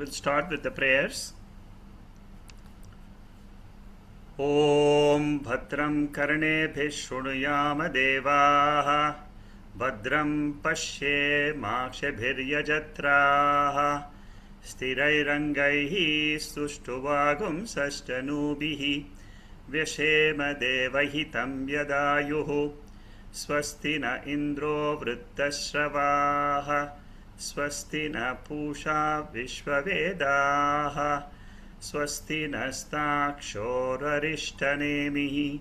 We'll start with the prayers. Om Bhadram Karnebhih Shrunuyama Devaah Bhadram Pashye Makshebhiryajatraah Stirairangaihi Suštuvagum Sastanubihi Vyashema Devahitam Yadayuhu Swasti na Indro Vrittashravaah Swasti na Pusha Vishvavedaah Swasti nastakshorarishthanemihi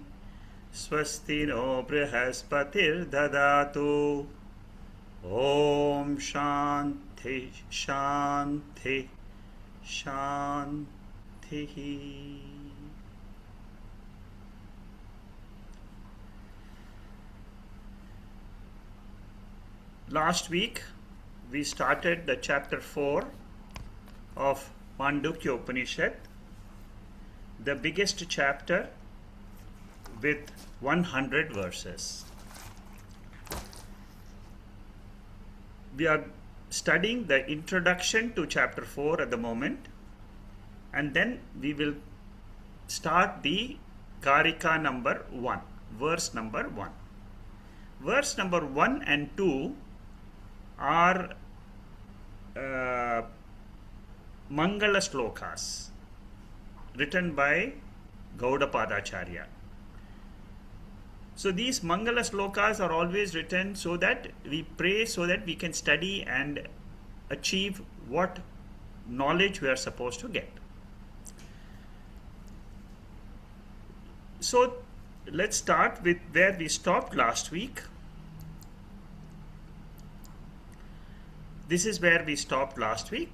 Swasti no brihaspatir dadatu Om Shanti Shanti Shanti. Last week we started the chapter 4 of Mandukya Upanishad, the biggest chapter with 100 verses. We are studying the introduction to chapter 4 at the moment, and then we will start the Karika number 1, verse number 1. Verse number 1 and 2 are Mangala Slokas written by Gaudapadacharya. So these Mangala Slokas are always written so that we pray, so that we can study and achieve what knowledge we are supposed to get. So let's start with where we stopped last week. This is where we stopped last week.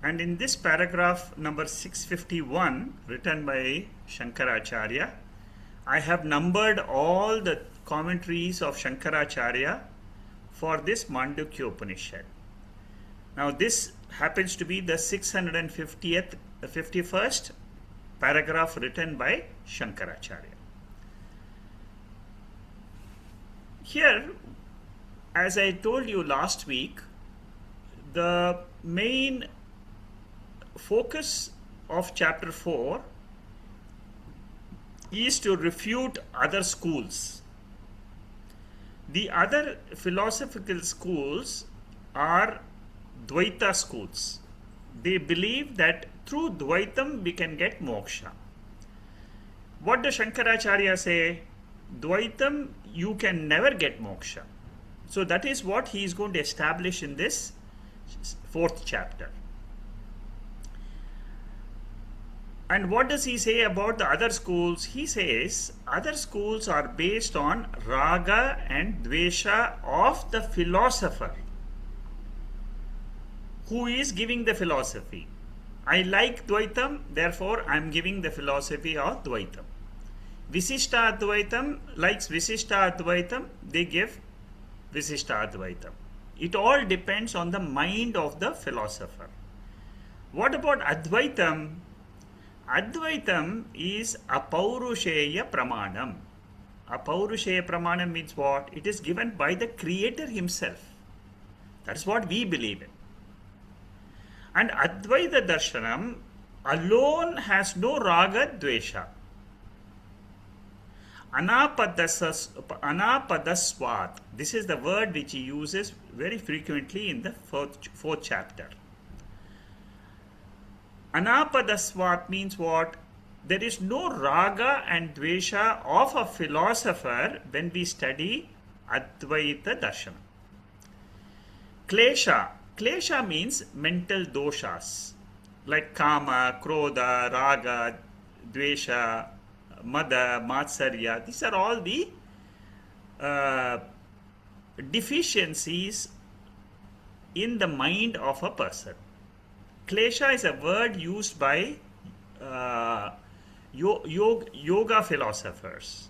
And in this paragraph number 651, written by Shankaracharya, I have numbered all the commentaries of Shankaracharya for this Mandukya Upanishad. Now this happens to be the 51st paragraph written by Shankaracharya. Here, as I told you last week, the main focus of chapter 4 is to refute other schools. The other philosophical schools are Dvaita schools. They believe that through Dvaitam we can get moksha. What does Shankaracharya say? Dvaitam, you can never get moksha. So that is what he is going to establish in this 4th chapter. And what does he say about the other schools? He says other schools are based on raga and dvesha of the philosopher who is giving the philosophy. I like Dvaitam, therefore I am giving the philosophy of Dvaitam. Visishta Advaitam likes Visishta Advaitam, they give Visishta Advaitam. It all depends on the mind of the philosopher. What about Advaitam? Advaitam is Apaurusheya Pramanam. Apaurusheya Pramanam means what? It is given by the Creator himself. That's what we believe in. And Advaita Darshanam alone has no raga dvesha. Anapadaswat. This is the word which he uses very frequently in the fourth chapter. Anapadaswat means what? There is no raga and dvesha of a philosopher when we study Advaita Darshanam. Klesha. Klesha means mental doshas like kama, krodha, raga, dvesha, mada, matsarya. These are all the deficiencies in the mind of a person. Klesha is a word used by yoga philosophers.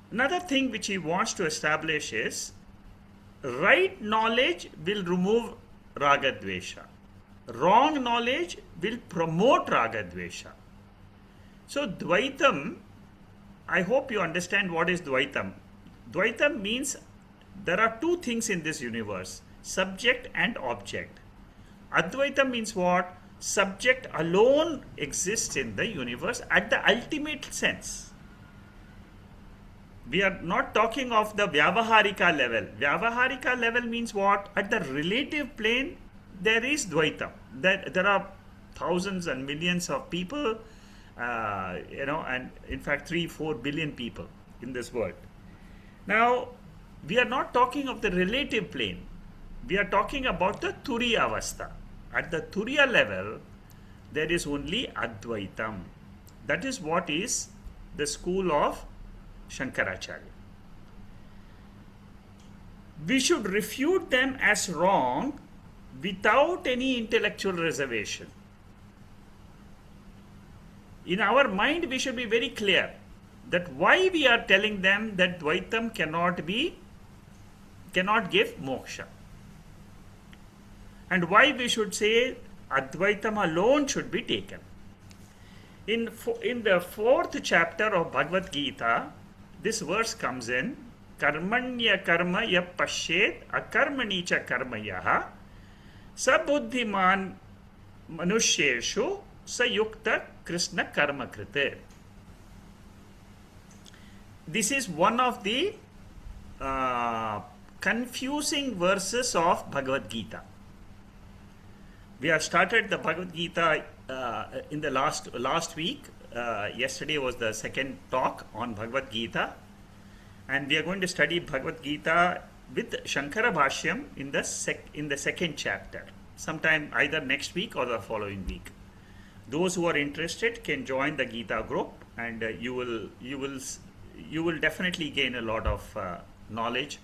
Another thing which he wants to establish is right knowledge will remove raga dvesha. Wrong knowledge will promote raga dvesha. So Dvaitam, I hope you understand what is Dvaitam. Dvaitam means there are two things in this universe. subject and object. Advaita means what? Subject alone exists in the universe at the ultimate sense. We are not talking of the Vyavaharika level. Vyavaharika level means what? At the relative plane, there is Dvaitam. There are thousands and millions of people, and in fact 3-4 billion people in this world. Now, we are not talking of the relative plane. We are talking about the Turiya Avastha. At the Turiya level, there is only Advaitam. That is what is the school of Shankaracharya. We should refute them as wrong without any intellectual reservation. In our mind, we should be very clear that why we are telling them that Dvaitam cannot give moksha. And why we should say Advaitam alone should be taken. In the 4th chapter of Bhagavad Gita, this verse comes in, Karmanya karma ya pashet akarmani cha karma yaha sabuddhiman manusheshu sayukta krishna karma krite. This is one of the confusing verses of Bhagavad Gita. We have started the Bhagavad Gita in the last week. Yesterday was the second talk on Bhagavad Gita, and we are going to study Bhagavad Gita with Shankara Bashyam in the second chapter, sometime either next week or the following week. Those who are interested can join the Gita group, and you will definitely gain a lot of knowledge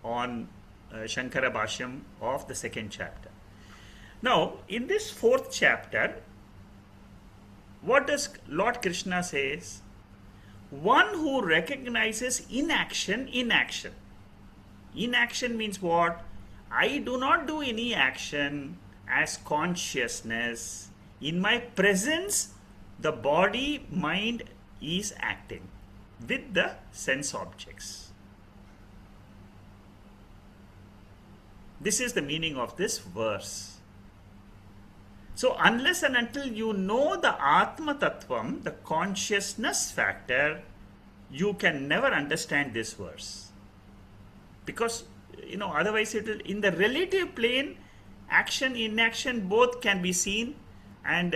on Shankara Bashyam of the second chapter. Now, in this 4th chapter, what does Lord Krishna says? One who recognizes inaction. Inaction means what? I do not do any action as consciousness. In my presence, the body, mind is acting with the sense objects. This is the meaning of this verse. So unless and until you know the Atma Tattvam, the consciousness factor, you can never understand this verse. Because, otherwise it will, in the relative plane, action, inaction, both can be seen, and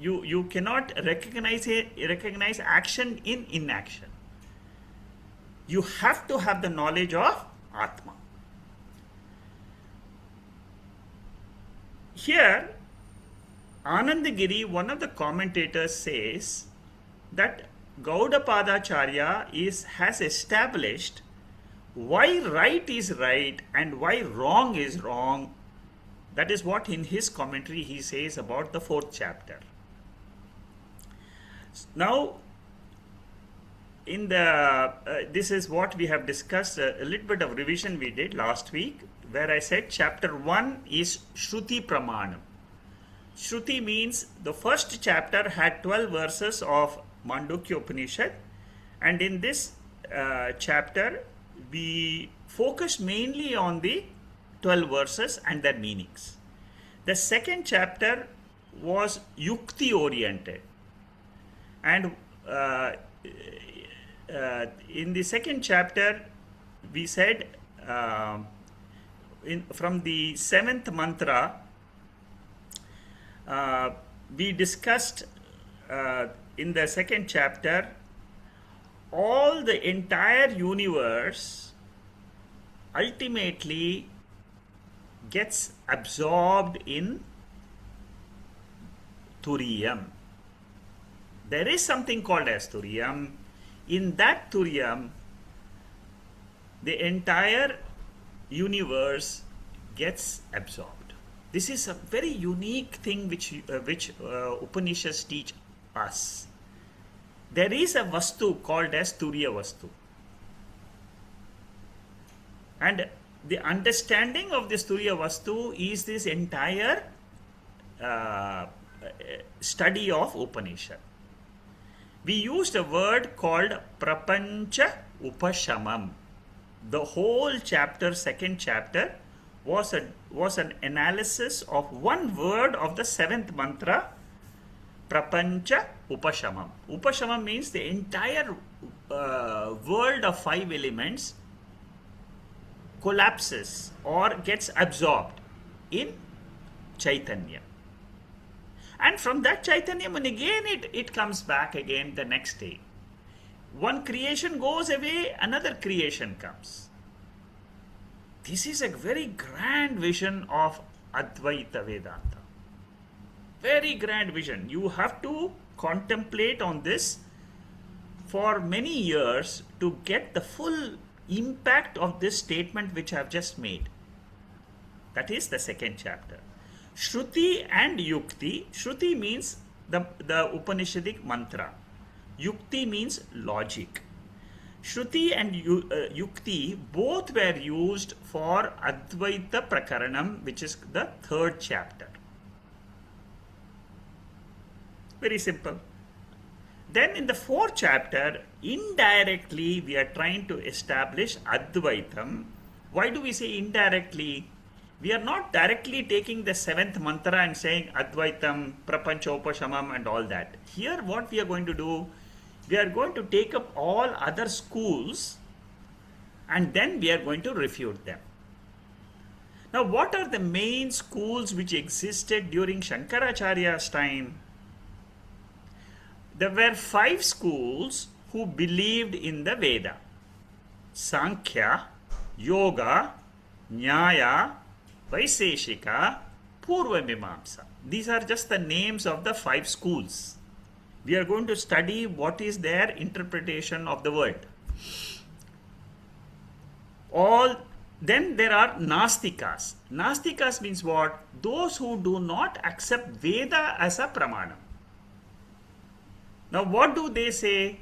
you cannot recognize action in inaction. You have to have the knowledge of Atma. Here, Anandagiri, one of the commentators, says that Gaudapadacharya has established why right is right and why wrong is wrong. That is what in his commentary he says about the 4th chapter. Now, in this is what we have discussed, a little bit of revision we did last week, where I said chapter 1 is Shruti Pramanam. Shruti means the first chapter had 12 verses of Mandukya Upanishad, and in this chapter we focus mainly on the 12 verses and their meanings. The second chapter was Yukti oriented, and in the second chapter we said from the 7th mantra, we discussed in the second chapter all the entire universe ultimately gets absorbed in Turiyam. There is something called as Turiyam. In that Turiyam, the entire universe gets absorbed. This is a very unique thing which Upanishads teach us. There is a Vastu called as Turiya Vastu. And the understanding of this Turiya Vastu is this entire study of Upanishad. We used a word called Prapancha Upashamam. The whole chapter, second chapter, was an analysis of one word of the seventh mantra, Prapancha Upashamam. Upashamam means the entire world of five elements collapses or gets absorbed in Chaitanya. And from that Chaitanya, and again it comes back again the next day. One creation goes away, another creation comes. This is a very grand vision of Advaita Vedanta. Very grand vision. You have to contemplate on this for many years to get the full impact of this statement which I have just made. That is the second chapter. Shruti and Yukti. Shruti means the Upanishadic mantra. Yukti means logic. Shruti and Yukti both were used for Advaita Prakaranam, which is the third chapter. Very simple. Then in the fourth chapter, indirectly we are trying to establish Advaitam. Why do we say indirectly? We are not directly taking the seventh mantra and saying Advaitam, Prapanchopashamam and all that. Here what we are going to do, we are going to take up all other schools and then we are going to refute them. Now what are the main schools which existed during Shankaracharya's time? There were 5 schools who believed in the Veda. Sankhya, Yoga, Nyaya, Vaiseshika, Purvamimamsa. These are just the names of the 5 schools. We are going to study what is their interpretation of the word. Then there are Nastikas. Nastikas means what? Those who do not accept Veda as a pramanam. Now what do they say?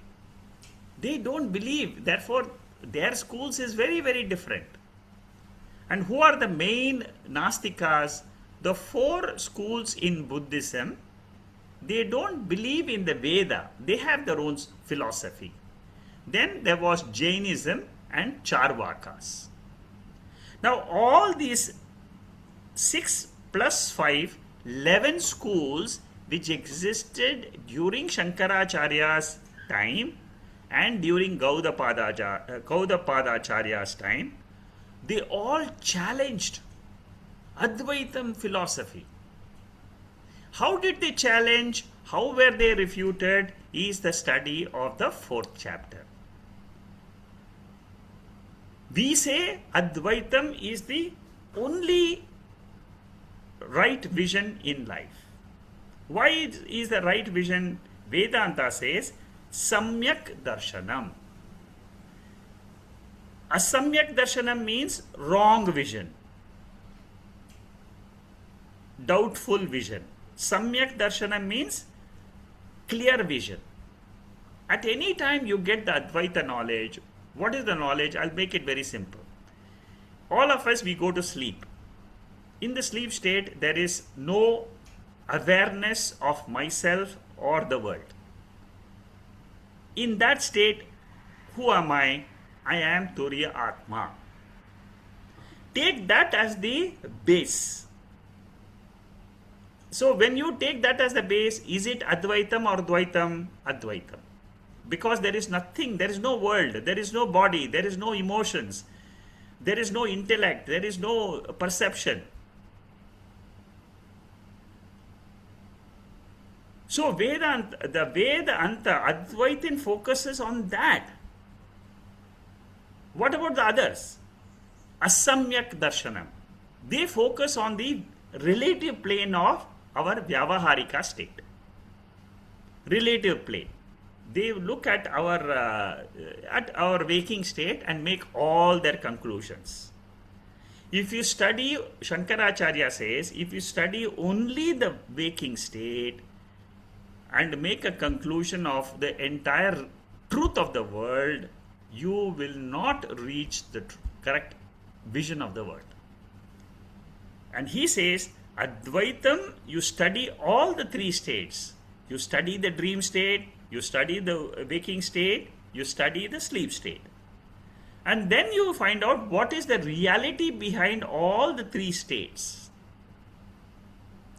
They don't believe. Therefore, their schools is very, very different. And who are the main Nastikas? The 4 schools in Buddhism, they don't believe in the Veda. They have their own philosophy. Then there was Jainism and Charvakas. Now all these 6 plus 5, 11 schools which existed during Shankaracharya's time and during Gaudapadacharya's time, they all challenged Advaitam philosophy. How did they challenge? How were they refuted? Is the study of the 4th chapter. We say Advaitam is the only right vision in life. Why is the right vision? Vedanta says Samyak Darshanam. Asamyak Darshanam means wrong vision, doubtful vision. Samyak Darshanam means clear vision. At any time you get the Advaita knowledge, what is the knowledge? I'll make it very simple. All of us, we go to sleep. In the sleep state, there is no awareness of myself or the world. In that state, who am I? I am Turiya Atma. Take that as the base. So when you take that as the base, is it Advaitam or Dvaitam? Advaitam. Because there is nothing, there is no world, there is no body, there is no emotions, there is no intellect, there is no perception. So Vedanta, the Vedanta, Advaitin focuses on that. What about the others? Asamyak Darshanam. They focus on the relative plane of our Vyavaharika state. Relative plane. They look at our waking state and make all their conclusions. If you study, Shankaracharya says, if you study only the waking state and make a conclusion of the entire truth of the world, you will not reach the correct vision of the world. And he says, Advaitam, you study all the 3 states. You study the dream state, you study the waking state, you study the sleep state. And then you find out what is the reality behind all the three states.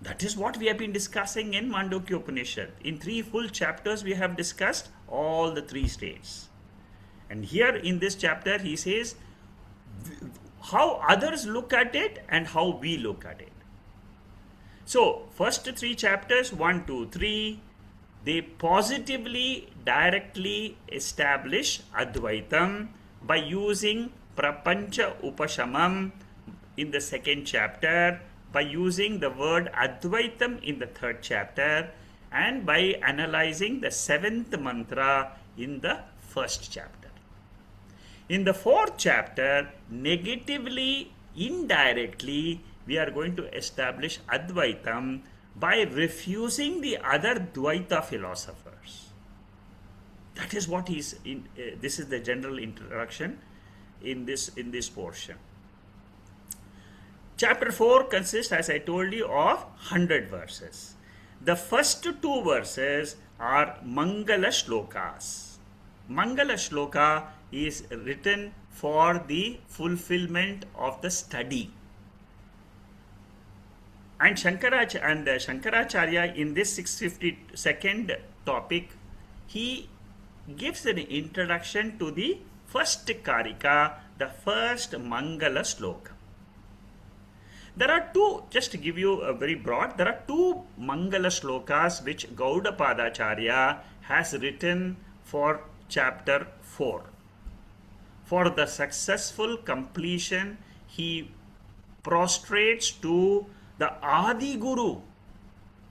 That is what we have been discussing in Mandukya Upanishad. In 3 full chapters, we have discussed all the 3 states. And here in this chapter, he says how others look at it and how we look at it. So, first 3 chapters, 1, 2, 3, they positively, directly establish Advaitam by using Prapancha Upashamam in the 2nd chapter, by using the word Advaitam in the 3rd chapter, and by analyzing the 7th mantra in the 1st chapter. In the 4th chapter, negatively, indirectly, we are going to establish Advaitam by refusing the other Dvaita philosophers. That is what is in. This is the general introduction in this portion. Chapter 4 consists, as I told you, of 100 verses. The first 2 verses are Mangala Shlokas. Mangala Shloka is written for the fulfillment of the study. And Shankaracharya in this 652nd topic, he gives an introduction to the first Karika, the first Mangala Shloka. There are 2, just to give you a very broad, there are 2 Mangala Shlokas which Gaudapadacharya has written for chapter 4. For the successful completion, he prostrates to the Adi Guru.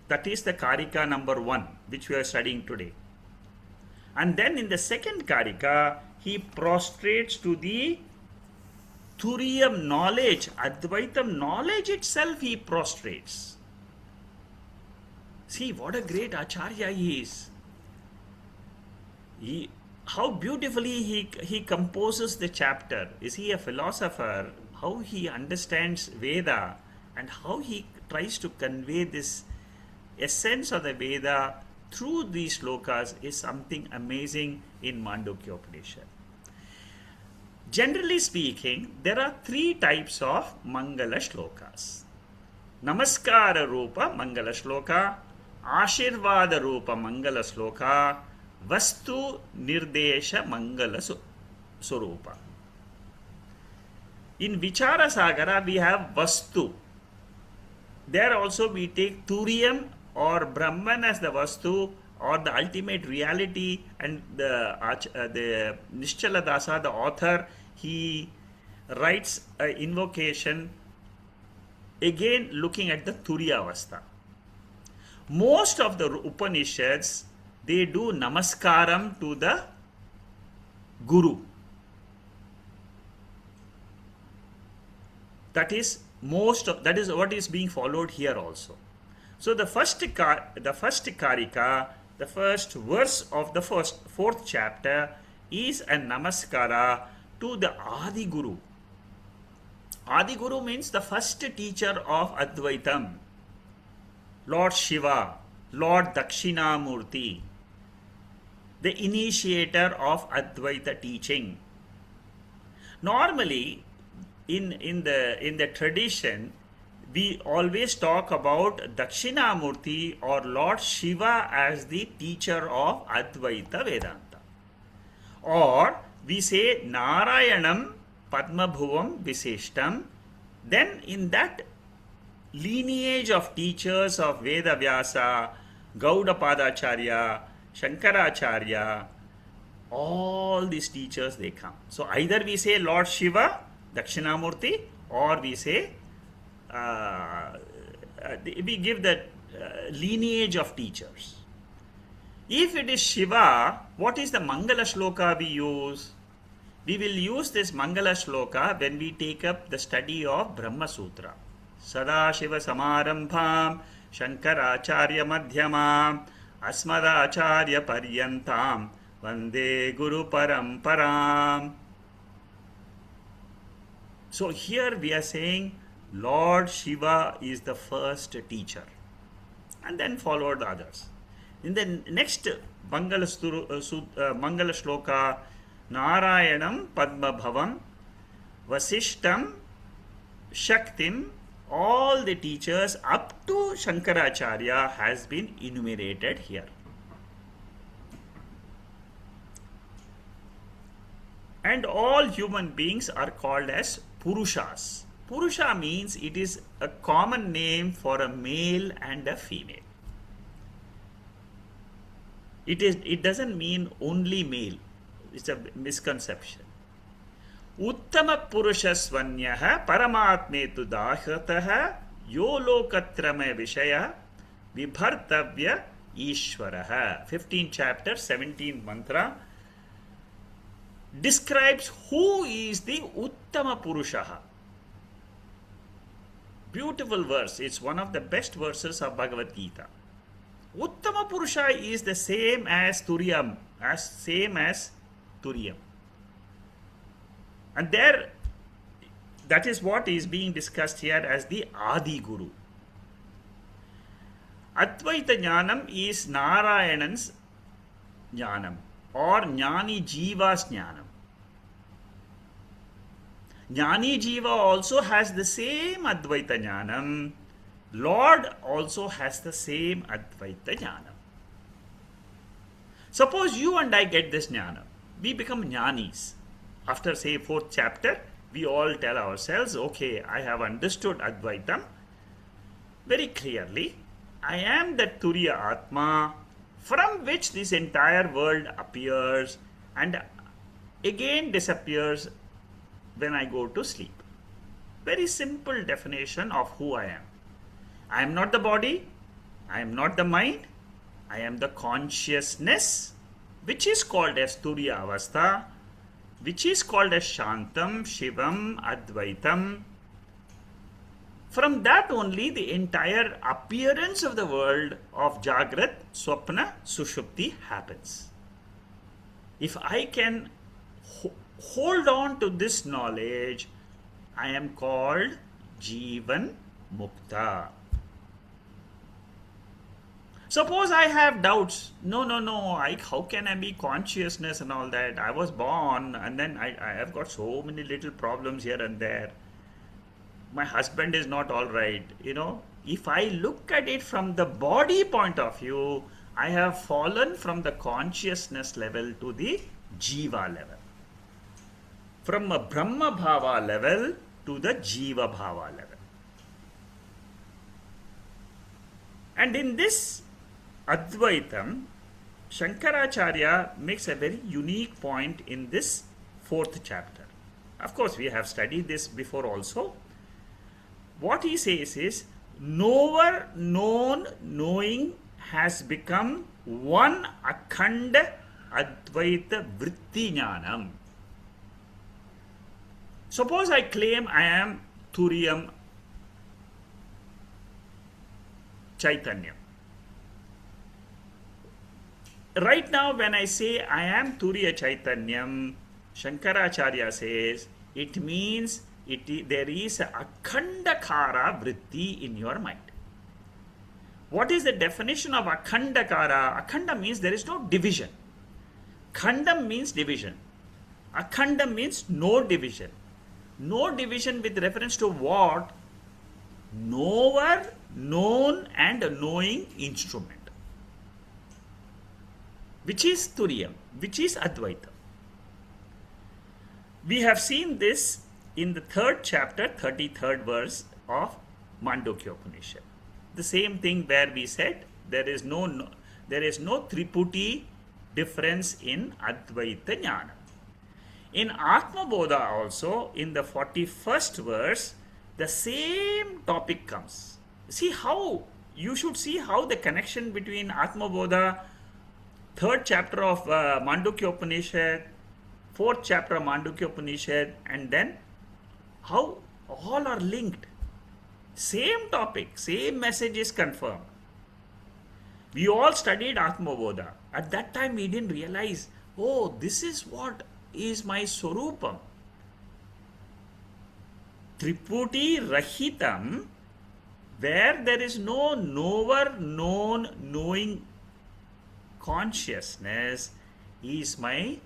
That is the Karika number 1, which we are studying today. And then in the 2nd Karika, he prostrates to the Turiyam knowledge, Advaitam knowledge itself he prostrates. See what a great Acharya he is. How beautifully he composes the chapter. Is he a philosopher? How he understands Veda and how he tries to convey this essence of the Veda through these shlokas is something amazing in Mandukya Upanishad. Generally speaking, there are 3 types of Mangala Shlokas. Namaskara Rupa Mangala Shloka, Ashirvada Rupa Mangala Shloka, Vastu Nirdesha Mangala Surupa. In Vichara Sagara, we have Vastu. There also we take Turiyam or Brahman as the Vastu, or the ultimate reality, and the Nischala Dasa, the author, he writes an invocation again looking at the Turiya Avastha. Most of the Upanishads, they do Namaskaram to the Guru. That is that is what is being followed here also. So the first Karika, the first verse of the 4th chapter is a Namaskara to the Adi Guru. Adi Guru means the first teacher of Advaitam, Lord Shiva, Lord Dakshinamurti, the initiator of Advaita teaching. Normally, in the tradition, we always talk about Dakshinamurti or Lord Shiva as the teacher of Advaita Vedanta. Or we say Narayanam Padmabhuvam Viseshtam. Then in that lineage of teachers of Veda Vyasa, Gaudapadacharya, Shankaracharya, all these teachers they come. So either we say Lord Shiva, Dakshinamurti, or we say we give the lineage of teachers. If it is Shiva, what is the Mangala Shloka we use? We will use this Mangala Shloka when we take up the study of Brahma Sutra. Sadashiva Samarambham Shankaracharya Madhyamam Asmadacharya Paryantam Vande Guru Paramparam. So here we are saying Lord Shiva is the first teacher, and then followed the others. In the next Mangala Shloka, Narayanam Padmabhavam, Vasishtam, Shaktim, all the teachers up to Shankaracharya has been enumerated here. And all human beings are called as Purushas. Purusha means it is a common name for a male and a female. It doesn't mean only male. It's a misconception. Uttama Purushasvanyaha Paramatmetu Dahrataha Yolokatrama Vishaya Vibhartavya Ishvaraha. 15th chapter, 17th mantra describes who is the Uttama Purushaha. Beautiful verse. It's one of the best verses of Bhagavad Gita. Uttama Purusha is the same as Turiyam, And there, that is what is being discussed here as the Adi Guru. Advaita Jnanam is Narayanan's Jnanam or Jnani Jiva's Jnanam. Jnani Jiva also has the same Advaita Jnanam. Lord also has the same Advaita Jnanam. Suppose you and I get this Jnanam. We become Jnanis. After say 4th chapter, we all tell ourselves, okay, I have understood Advaitam very clearly. I am the Turiya Atma from which this entire world appears and again disappears when I go to sleep. Very simple definition of who I am. I am not the body, I am not the mind, I am the consciousness, which is called as Turiya Avastha, which is called as Shantam, Shivam, Advaitam. From that only the entire appearance of the world of Jagrat, Swapna, Sushupti happens. If I can hold on to this knowledge, I am called Jivan Mukta. Suppose I have doubts. No, how can I be consciousness and all that? I was born and then I have got so many little problems here and there. My husband is not all right. If I look at it from the body point of view, I have fallen from the consciousness level to the Jiva level. From a Brahma Bhava level to the Jiva Bhava level. And in this Advaitam, Shankaracharya makes a very unique point in this 4th chapter. Of course, we have studied this before also. What he says is, knower, known, knowing has become one Akhanda Advaita Vritti Jnanam. Suppose I claim I am Turiyam Chaitanya. Right now when I say I am Turiya Chaitanyam, Shankaracharya says it means there is a Akhandakara Vritti in your mind. What is the definition of Akhandakara? Akhanda means there is no division. Khandam means division. Akhanda means no division. No division with reference to what? Knower, known and knowing instrument. Which is Turiyam, which is Advaita. We have seen this in the 3rd chapter, 33rd verse of Mandukya Upanishad. The same thing where we said there is no Triputi difference in Advaita Jnana. In Atma Bodha also, in the 41st verse, the same topic comes. You should see how the connection between Atma Bodha, 3rd chapter of Mandukya Upanishad, 4th chapter of Mandukya Upanishad, and then how all are linked. Same topic, same message is confirmed. We all studied Atma Bodha. At that time we didn't realize, oh, this is what is my Swarupam. Triputi Rahitam, where there is no knower, known, knowing consciousness, is my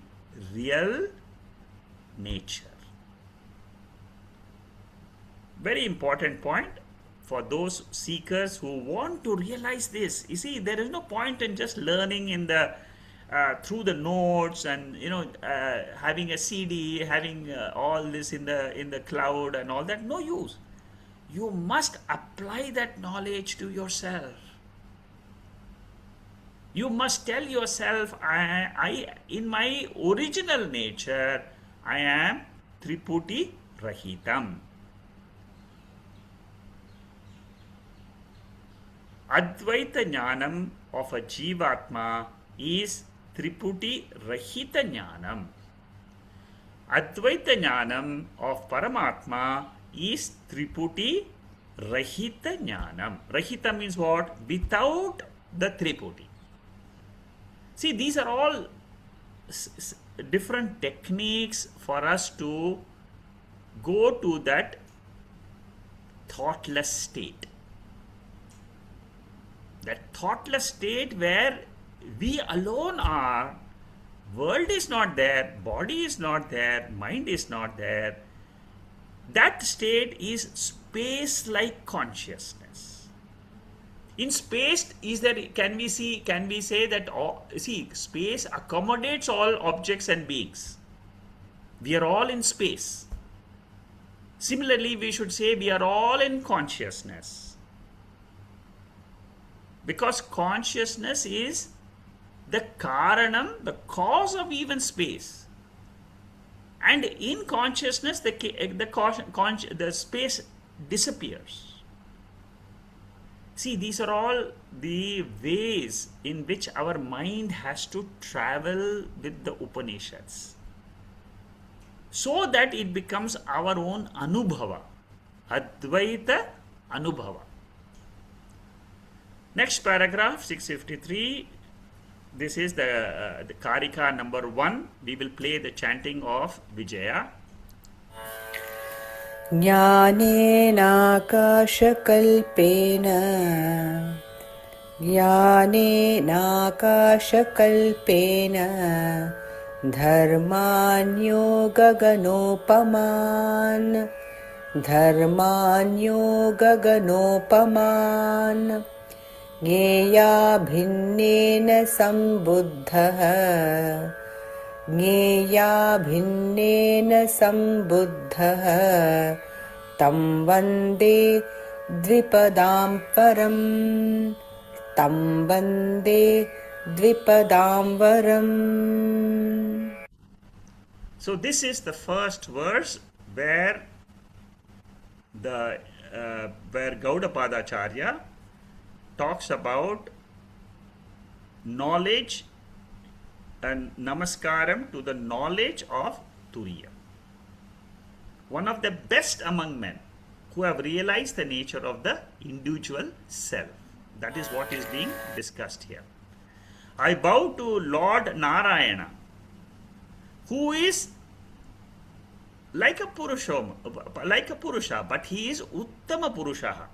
real nature. Very important point for those seekers who want to realize this. You see, there is no point in just learning in the through the notes and having a CD, having all this in the cloud and all that. No use. You must apply that knowledge to yourself. You must tell yourself, I in my original nature, I am Triputi Rahitam. Advaita Jnanam of a Jivatma is Triputi Rahita Jnanam. Advaita Jnanam of Paramatma is Triputi Rahita Jnanam. Rahita means what? Without the Triputi. See, these are all different techniques for us to go to that thoughtless state. That thoughtless state where we alone are, world is not there, body is not there, mind is not there. That state is space-like consciousness. In space, can we say that space accommodates all objects and beings. We are all in space. Similarly, we should say we are all in consciousness. Because consciousness is the karanam, the cause of even space. And in consciousness, the space disappears. See, these are all the ways in which our mind has to travel with the Upanishads, so that it becomes our own Anubhava, Advaita Anubhava. Next paragraph, 653. This is the Karika number 1. We will play the chanting of Vijaya. Jnanenakashakalpena dharmanyo gaganopaman Gneya bhinnena sambuddhah tam vande dvipadam varam. So this is the first verse where Gaudapadacharya talks about knowledge and namaskaram to the knowledge of Turiya. One of the best among men who have realized the nature of the individual self. That is what is being discussed here. I bow to Lord Narayana, who is like a Purusha, but he is Uttama Purushaha.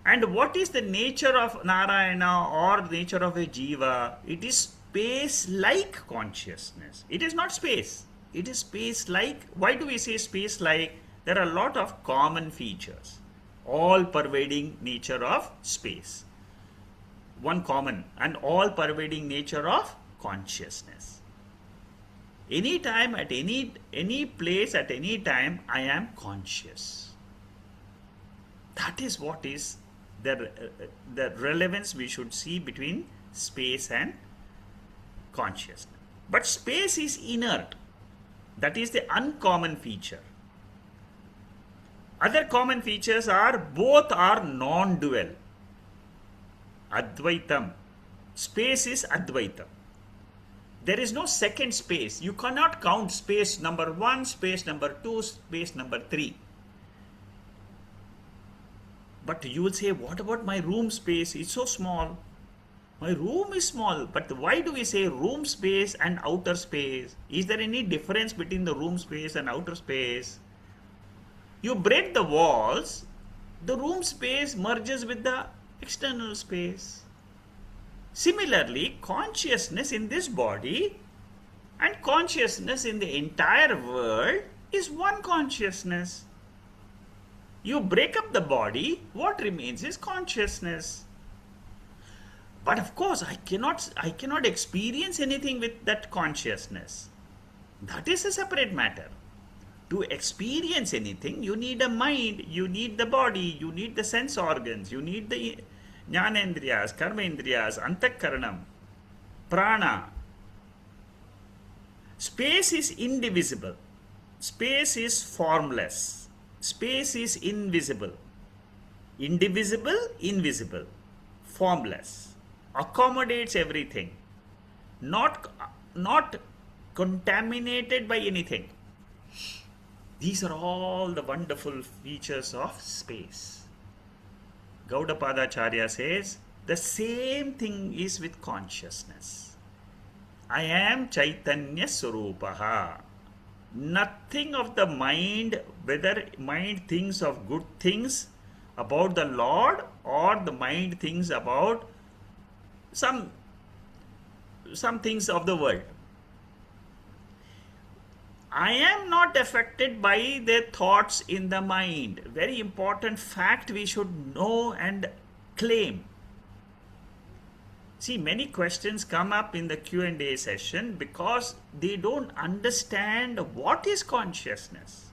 And what is the nature of Narayana or the nature of a Jiva? It is space-like consciousness. It is not space. It is space-like. Why do we say space-like? There are a lot of common features. All-pervading nature of space. One common and all-pervading nature of consciousness. Any time, at any place, at any time, I am conscious. That is what is the relevance we should see between space and consciousness. But space is inert. That is the uncommon feature. Other common features are both are non-dual. Advaitam. Space is Advaitam. There is no second space. You cannot count space number 1, space number 2, space number 3. But you will say, what about my room space? It's so small. My room is small. But why do we say room space and outer space? Is there any difference between the room space and outer space? You break the walls, the room space merges with the external space. Similarly, consciousness in this body and consciousness in the entire world is one consciousness. You break up the body, what remains is consciousness. But of course, I cannot experience anything with that consciousness. That is a separate matter. To experience anything, you need a mind, you need the body, you need the sense organs, you need the jnanendriyas, karmendriyas, antakaranam, prana. Space is indivisible. Space is formless. Space is invisible. Indivisible, invisible, formless. Accommodates everything. Not contaminated by anything. These are all the wonderful features of space. Gaudapadacharya says, the same thing is with consciousness. I am Chaitanya Swarupaha. Nothing of the mind, whether mind thinks of good things about the Lord or the mind thinks about some things of the world. I am not affected by the thoughts in the mind. Very important fact we should know and claim. See, many questions come up in the Q&A session because they don't understand what is consciousness.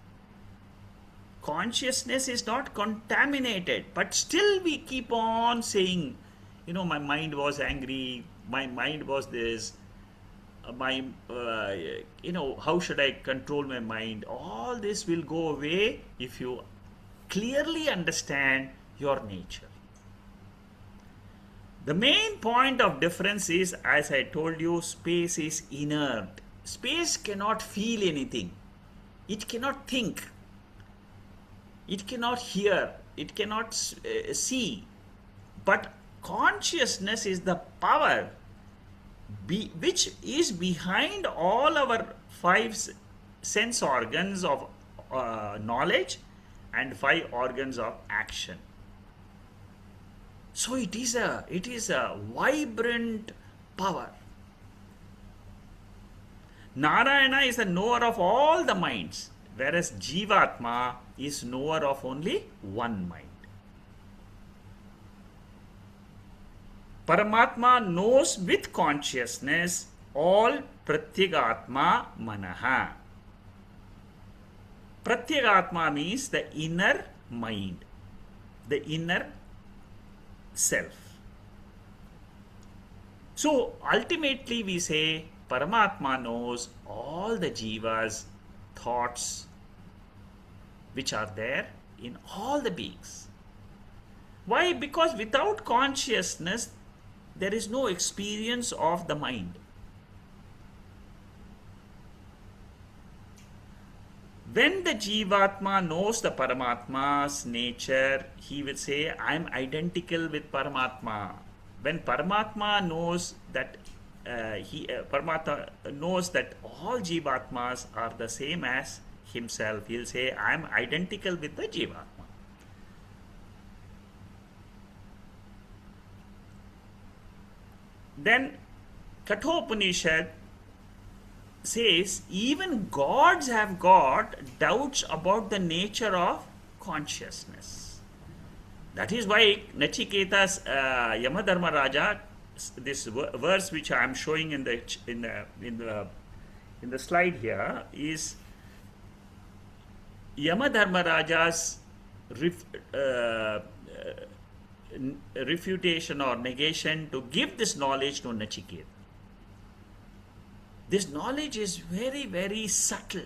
Consciousness is not contaminated, but still we keep on saying, my mind was angry, my mind was this, how should I control my mind? All this will go away if you clearly understand your nature. The main point of difference is, as I told you, space is inert. Space cannot feel anything. It cannot think. It cannot hear. It cannot see. But consciousness is the power which is behind all our 5 sense organs of knowledge and 5 organs of action. So it is a vibrant power. Narayana is the knower of all the minds, whereas Jivatma is knower of only one mind. Paramatma knows with consciousness all Pratyagatma Manaha. Pratyagatma means the inner mind, the inner self. So ultimately we say Paramatma knows all the jivas, thoughts which are there in all the beings. Why? Because without consciousness there is no experience of the mind. When the Jivatma knows the Paramatma's nature, he will say, I am identical with Paramatma. When Paramatma knows that Paramatma knows that all Jivatmas are the same as himself, he'll say, I am identical with the Jivatma. Then Kathopanishad says even gods have got doubts about the nature of consciousness. That is why Nachiketa's Yamadharma Raja, this verse which I am showing in the slide here, is Yamadharma Raja's refutation or negation to give this knowledge to Nachiketa. This knowledge is very, very subtle.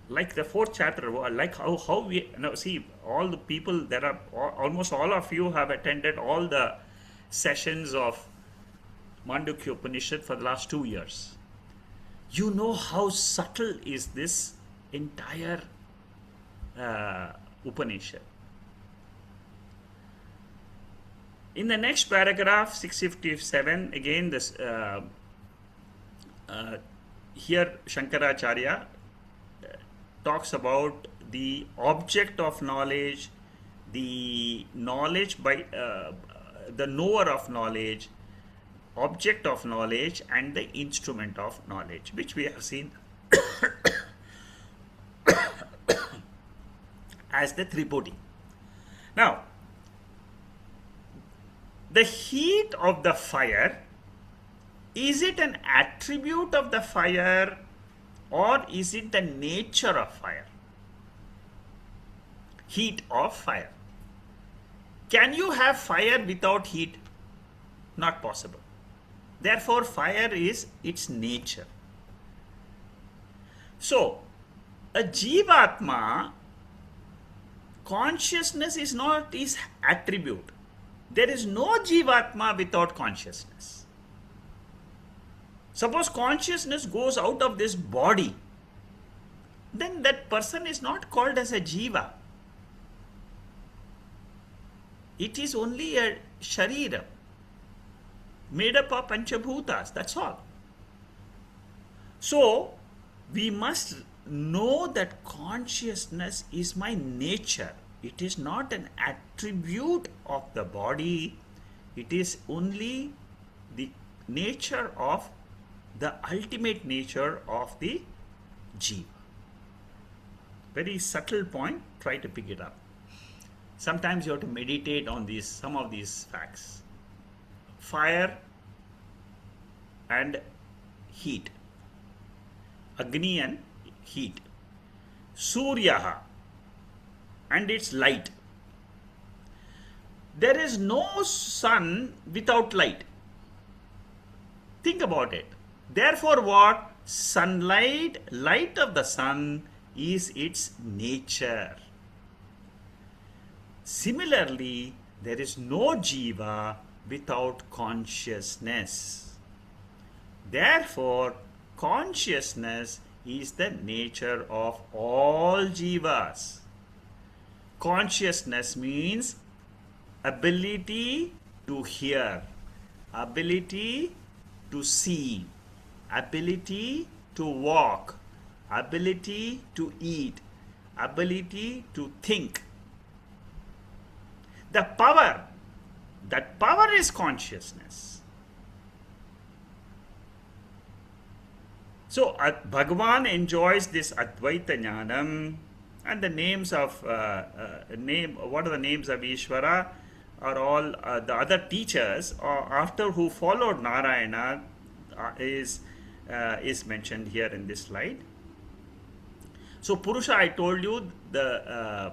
Like the 4th chapter, like how we see all the people, there are almost all of you have attended all the sessions of Mandukya Upanishad for the last 2 years. You know how subtle is this entire Upanishad. In the next paragraph, 657, again this here Shankaracharya talks about the object of knowledge, the knowledge by the knower of knowledge, object of knowledge and the instrument of knowledge, which we have seen as the Tripodi. Now, the heat of the fire, is it an attribute of the fire or is it the nature of fire? Heat of fire. Can you have fire without heat? Not possible. Therefore, fire is its nature. So, a Jivatma, consciousness is not his attribute. There is no Jivatma without consciousness. Suppose consciousness goes out of this body, then that person is not called as a Jiva. It is only a Sharira, made up of Panchabhutas, that's all. So, we must know that consciousness is my nature. It is not an attribute of the body. It is only the nature of the ultimate nature of the Jiva. Very subtle point, try to pick it up. Sometimes you have to meditate on some of these facts. Fire and heat. Agni and heat. Suryaha and its light. There is no sun without light. Think about it. Therefore, what? Sunlight, light of the sun is its nature. Similarly, there is no Jiva without consciousness. Therefore, consciousness is the nature of all Jivas. Consciousness means ability to hear, ability to see, ability to walk, ability to eat, ability to think. The power, that power is consciousness. So Bhagavan enjoys this Advaita Jnanam, and the names of what are the names of Ishvara are all the other teachers after who followed Narayana is mentioned here in this slide. So Purusha, I told you, the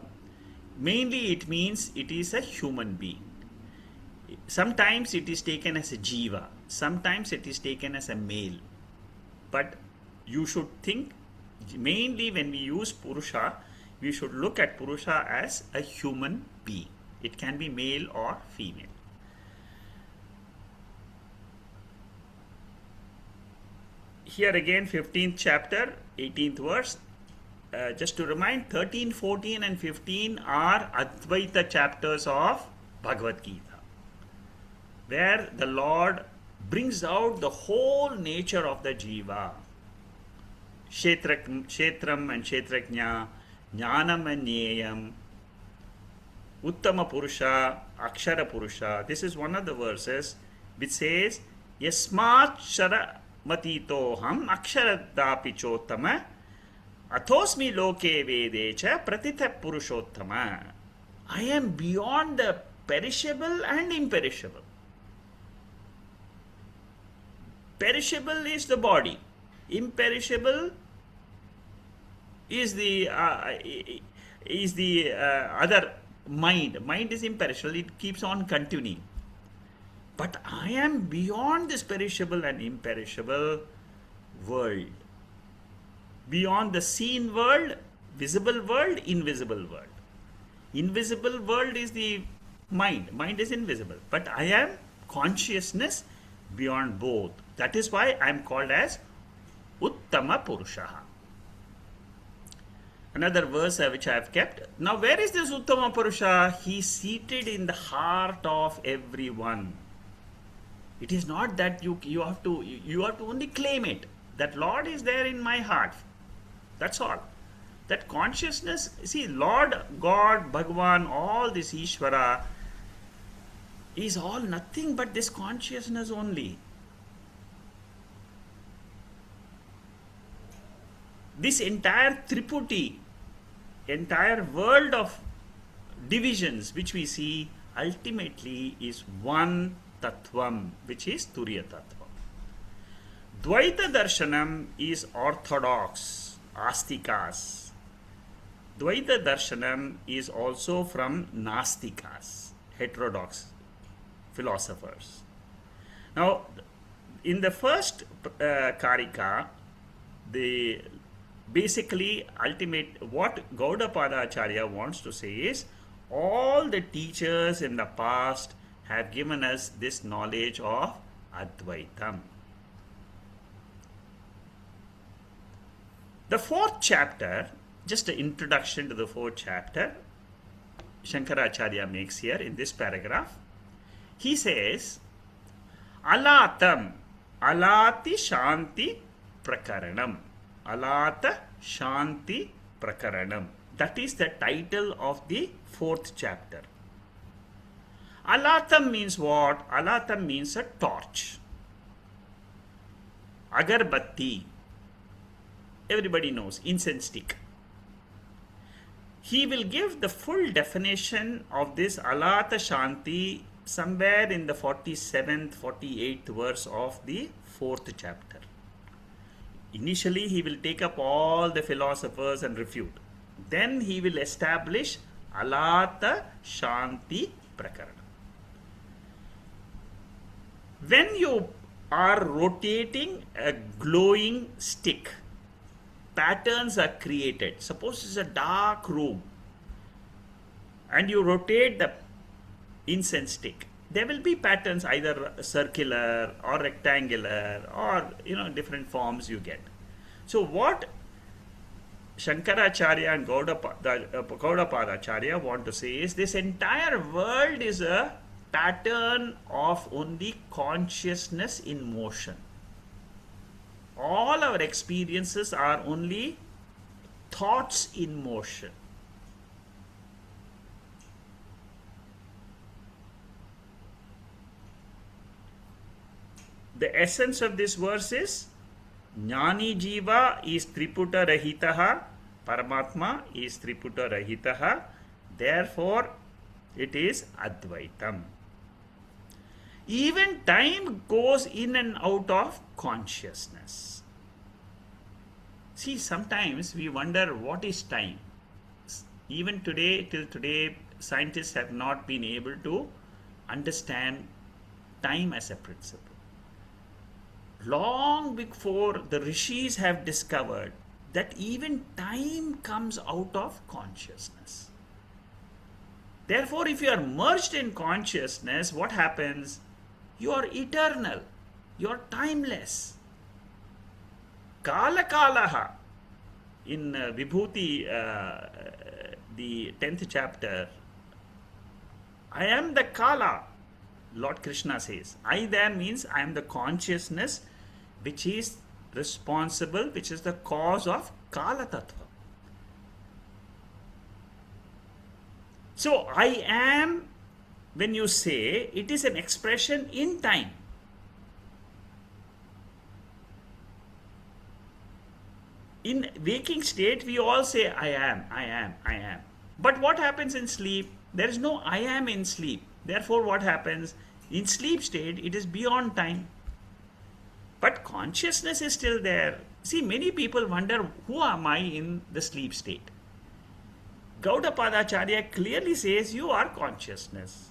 mainly it means it is a human being. Sometimes it is taken as a Jiva, sometimes it is taken as a male. But you should think, mainly when we use Purusha, we should look at Purusha as a human being. It can be male or female. Here again, 15th chapter, 18th verse. Just to remind, 13, 14 and 15 are Advaita chapters of Bhagavad Gita, where the Lord brings out the whole nature of the Jiva. Kshetram and Kshetrajna, Jnanam and Jneyam, Uttama Purusha, Akshara Purusha. This is one of the verses which says, Yasmat Shara Matitoham Aksharadapi Chottama Athosmi Loke Vedecha Pratitha Purushottama. I am beyond the perishable and imperishable. Perishable is the body. Imperishable is the other mind. Mind is imperishable. It keeps on continuing. But I am beyond this perishable and imperishable world. Beyond the seen world, visible world, invisible world. Invisible world is the mind. Mind is invisible. But I am consciousness beyond both. That is why I am called as Uttama Purusha. Another verse which I have kept. Now, where is this Uttama Purusha? He is seated in the heart of everyone. It is not that you have to only claim it. That Lord is there in my heart. That's all. That consciousness, see, Lord, God, Bhagavan, all this Ishvara is all nothing but this consciousness only. this entire Triputi, entire world of divisions which we see ultimately is one Tattvam, which is Turiya Tattva. Dvaita Darshanam is orthodox, Astikas. Dvaita Darshanam is also from Nastikas, heterodox philosophers. Now, in the first Karika, the basically ultimate what Gaudapada Acharya wants to say is all the teachers in the past have given us this knowledge of Advaitam. The fourth chapter, just an introduction to the fourth chapter, Shankaracharya makes here in this paragraph. He says, Alatam, Alati Shanti Prakaranam. Alata Shanti Prakaranam. That is the title of the fourth chapter. Alatam means what? Alatam means a torch. Agarbatti. Everybody knows, incense stick. He will give the full definition of this Alata Shanti somewhere in the 47th, 48th verse of the fourth chapter. Initially, he will take up all the philosophers and refute. Then he will establish Alata Shanti Prakarana. When you are rotating a glowing stick, patterns are created. Suppose it's a dark room and you rotate the incense stick. There will be patterns, either circular or rectangular or different forms you get. So what Shankaracharya and Gaudapadacharya want to say is this entire world is a pattern of only consciousness in motion. All our experiences are only thoughts in motion. The essence of this verse is Jnani Jiva is Triputa Rahitaha, Paramatma is Triputa Rahitaha, therefore it is Advaitam. Even time goes in and out of consciousness. See, sometimes we wonder what is time. Even today, till today, scientists have not been able to understand time as a principle. Long before the rishis have discovered that even time comes out of consciousness. Therefore, if you are merged in consciousness, what happens? You are eternal. You are timeless. Kala Kalaha. In Vibhuti, the 10th chapter, I am the Kala. Lord Krishna says, I there means I am the consciousness which is responsible, which is the cause of Kala Tattva. So I am, when you say, it is an expression in time. In waking state, we all say, I am, I am, I am. But what happens in sleep? There is no I am in sleep. Therefore, what happens? In sleep state, it is beyond time. But consciousness is still there. See, many people wonder, who am I in the sleep state? Gaudapadacharya clearly says, you are consciousness.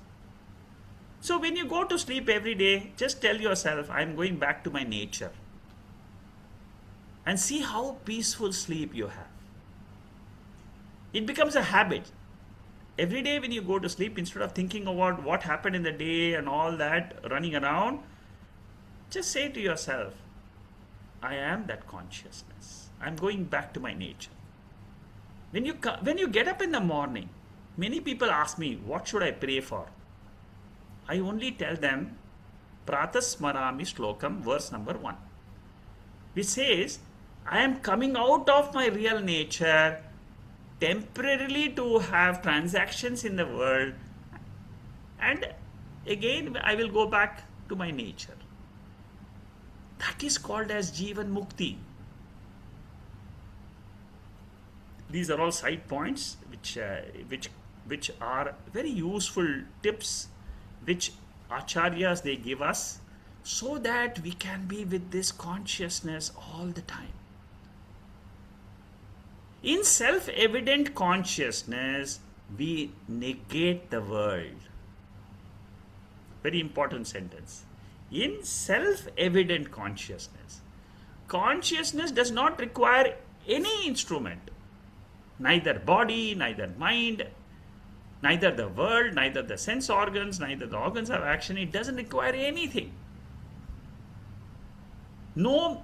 So when you go to sleep every day, just tell yourself, I am going back to my nature. And see how peaceful sleep you have. It becomes a habit. Every day when you go to sleep, instead of thinking about what happened in the day and all that running around, just say to yourself, I am that consciousness. I'm going back to my nature. When you get up in the morning, many people ask me, what should I pray for? I only tell them, Pratasmarami Shlokam, verse number 1, which says, I am coming out of my real nature temporarily to have transactions in the world, and again I will go back to my nature. That is called as Jivan Mukti. These are all side points which are very useful tips which acharyas they give us so that we can be with this consciousness all the time. In self-evident consciousness, we negate the world. Very important sentence. In self-evident consciousness, consciousness does not require any instrument, neither body, neither mind, neither the world, neither the sense organs, neither the organs of action. It doesn't require anything. No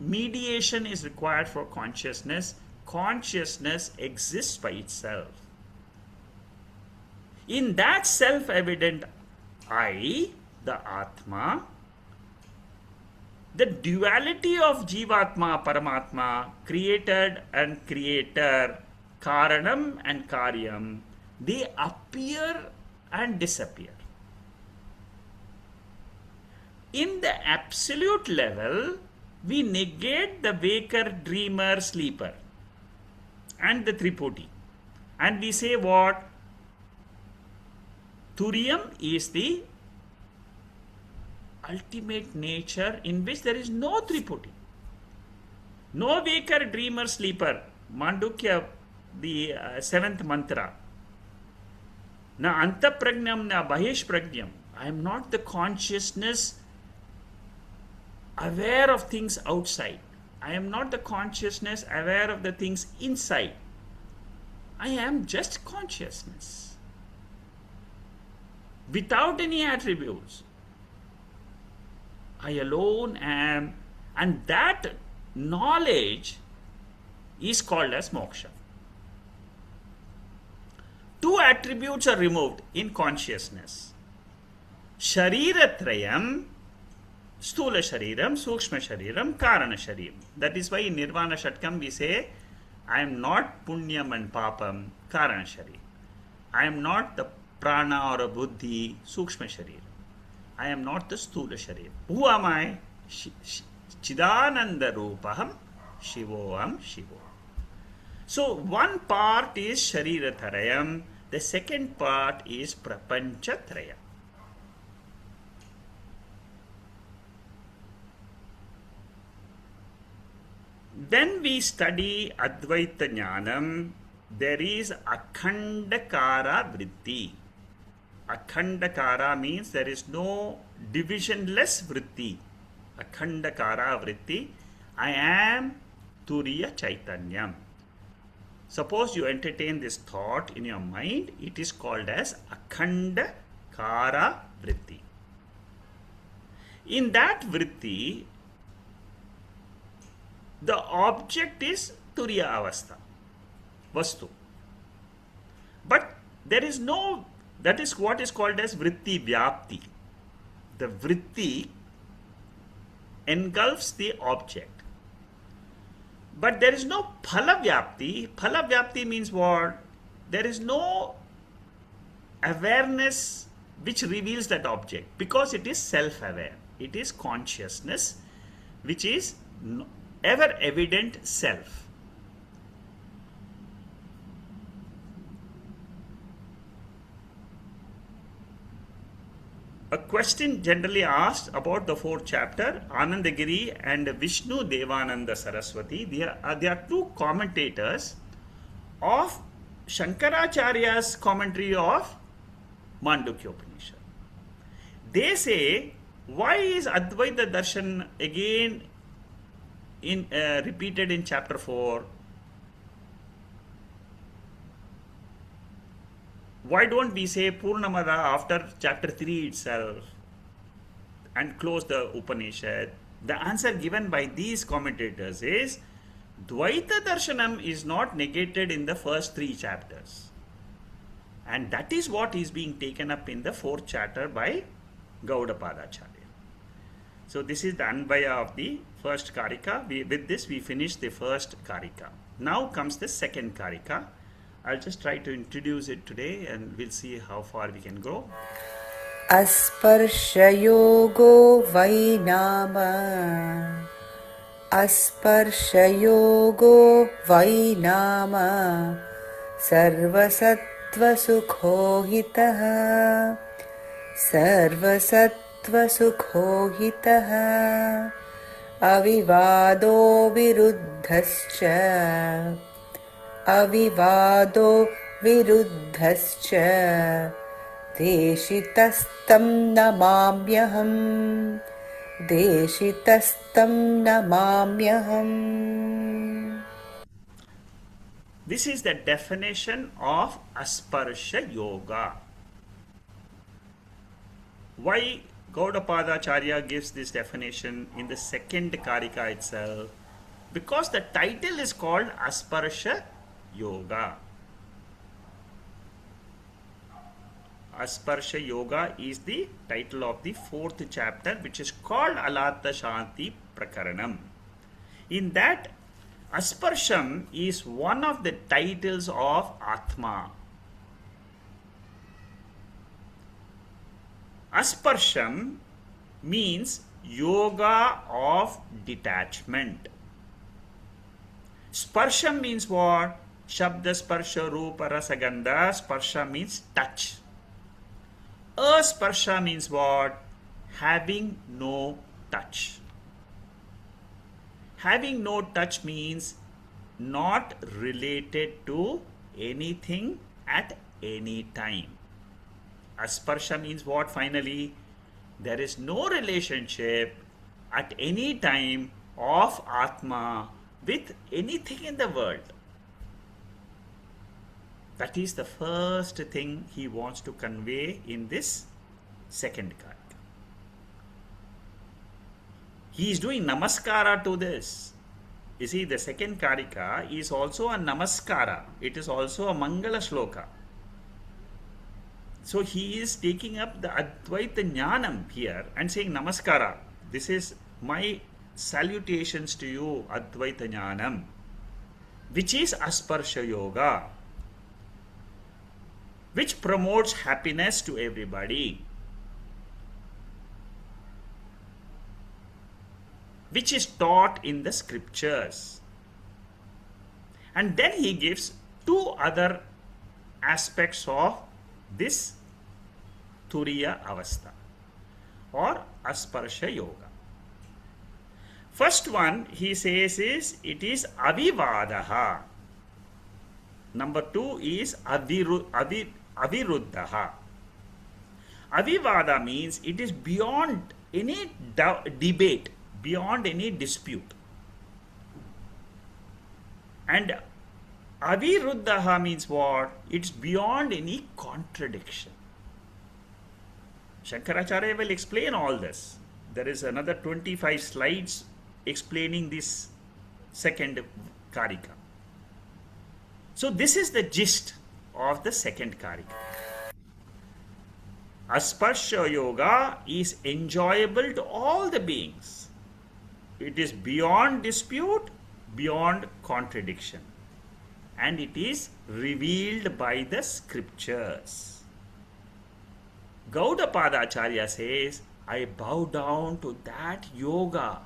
mediation is required for consciousness. Consciousness exists by itself. In that self-evident I, the Atma, the duality of Jivatma, Paramatma, created and creator, Karanam and Karyam, they appear and disappear. In the absolute level, we negate the waker, dreamer, sleeper and the Tripoti. And we say what? Turiyam is the ultimate nature in which there is no Tripoti. No waker, dreamer, sleeper. Mandukya, the seventh mantra. Na antapragnam, na bahishpragnam. I am not the consciousness aware of things outside. I am not the consciousness aware of the things inside. I am just consciousness. Without any attributes. I alone am, and that knowledge is called as moksha. Two attributes are removed in consciousness. Shariratrayam, Stula Shariram, Sukshma Shariram, Karana Shariram. That is why in Nirvana Shatkam we say, I am not Punyam and Papam, Karana Shariram. I am not the Prana or a Buddhi, Sukshma Shariram. I am not the Stula Shariram. Who am I? Chidananda Rupaham, Shivoam Shivo. So one part is Shariratarayam, the second part is Prapanchatrayam. When we study Advaita Jnanam, there is Akhandakara Vritti. Akhandakara means there is no divisionless Vritti. Akhandakara Vritti. I am Turiya Chaitanyam. Suppose you entertain this thought in your mind, it is called as Akhandakara Vritti. In that Vritti, the object is Turiya Avastha, Vastu. But there is no, that is what is called as Vritti Vyapti. The Vritti engulfs the object. But there is no Phala Vyapti. Phala Vyapti means what? There is no awareness which reveals that object because it is self-aware. It is consciousness which is ever evident self. A question generally asked about the fourth chapter, Anandagiri and Vishnu Devananda Saraswati. There are two commentators of Shankaracharya's commentary of Mandukya Upanishad. They say, why is Advaita Darshan again repeated in chapter 4? Why don't we say Purnamada after chapter 3 itself and close the Upanishad? The answer given by these commentators is Dvaita Darshanam is not negated in the first 3 chapters. And that is what is being taken up in the 4th chapter by Gaudapadacharya. So this is the Anvaya of the first Karika. With this we finish the first Karika. Now comes the second Karika. I'll just try to introduce it today and we'll see how far we can go. Asparshayogo Vainama अस्पर्शयोगो वै नाम सर्वसत्त्वसुखोहितः सर्वसत्त्वसुखोहितः अविवादो विरुद्धश्च अविवादो विरुद्धश्च देशितस्तं नमाम्यहम् देशितस्तं नमाम्यहम्. This is the definition of Asparsha Yoga. Why Gaudapadacharya gives this definition in the second Karika itself? Because the title is called Asparsha Yoga. Asparsha Yoga is the title of the fourth chapter, which is called Alatta Shanti Prakaranam. In that, Asparsham is one of the titles of Atma. Asparsham means yoga of detachment. Sparsham means what? Shabda, Sparsha, Rupa, Rasa, Gandha. Sparsha means touch. Asparsha means what? Having no touch. Having no touch means not related to anything at any time. Asparsha means what finally? There is no relationship at any time of Atma with anything in the world. That is the first thing he wants to convey in this second Karika. He is doing namaskara to this. You see, the second Karika is also a namaskara. It is also a Mangala Shloka. So he is taking up the Advaita Jnanam here and saying namaskara. This is my salutations to you, Advaita Jnanam, which is Asparsha Yoga, which promotes happiness to everybody, which is taught in the scriptures. And then he gives two other aspects of this Turiya Avastha or Asparsha Yoga. First one he says is it is Avivadaha. Number two is Aviruddhaha. Avivada means it is beyond any debate, beyond any dispute. And Aviruddhaha means what? It's beyond any contradiction. Shankaracharya will explain all this. There is another 25 slides explaining this second Karika. So this is the gist of the second Karika. Asparsha Yoga is enjoyable to all the beings. It is beyond dispute, beyond contradiction. And it is revealed by the scriptures. Gaudapadacharya says, I bow down to that yoga.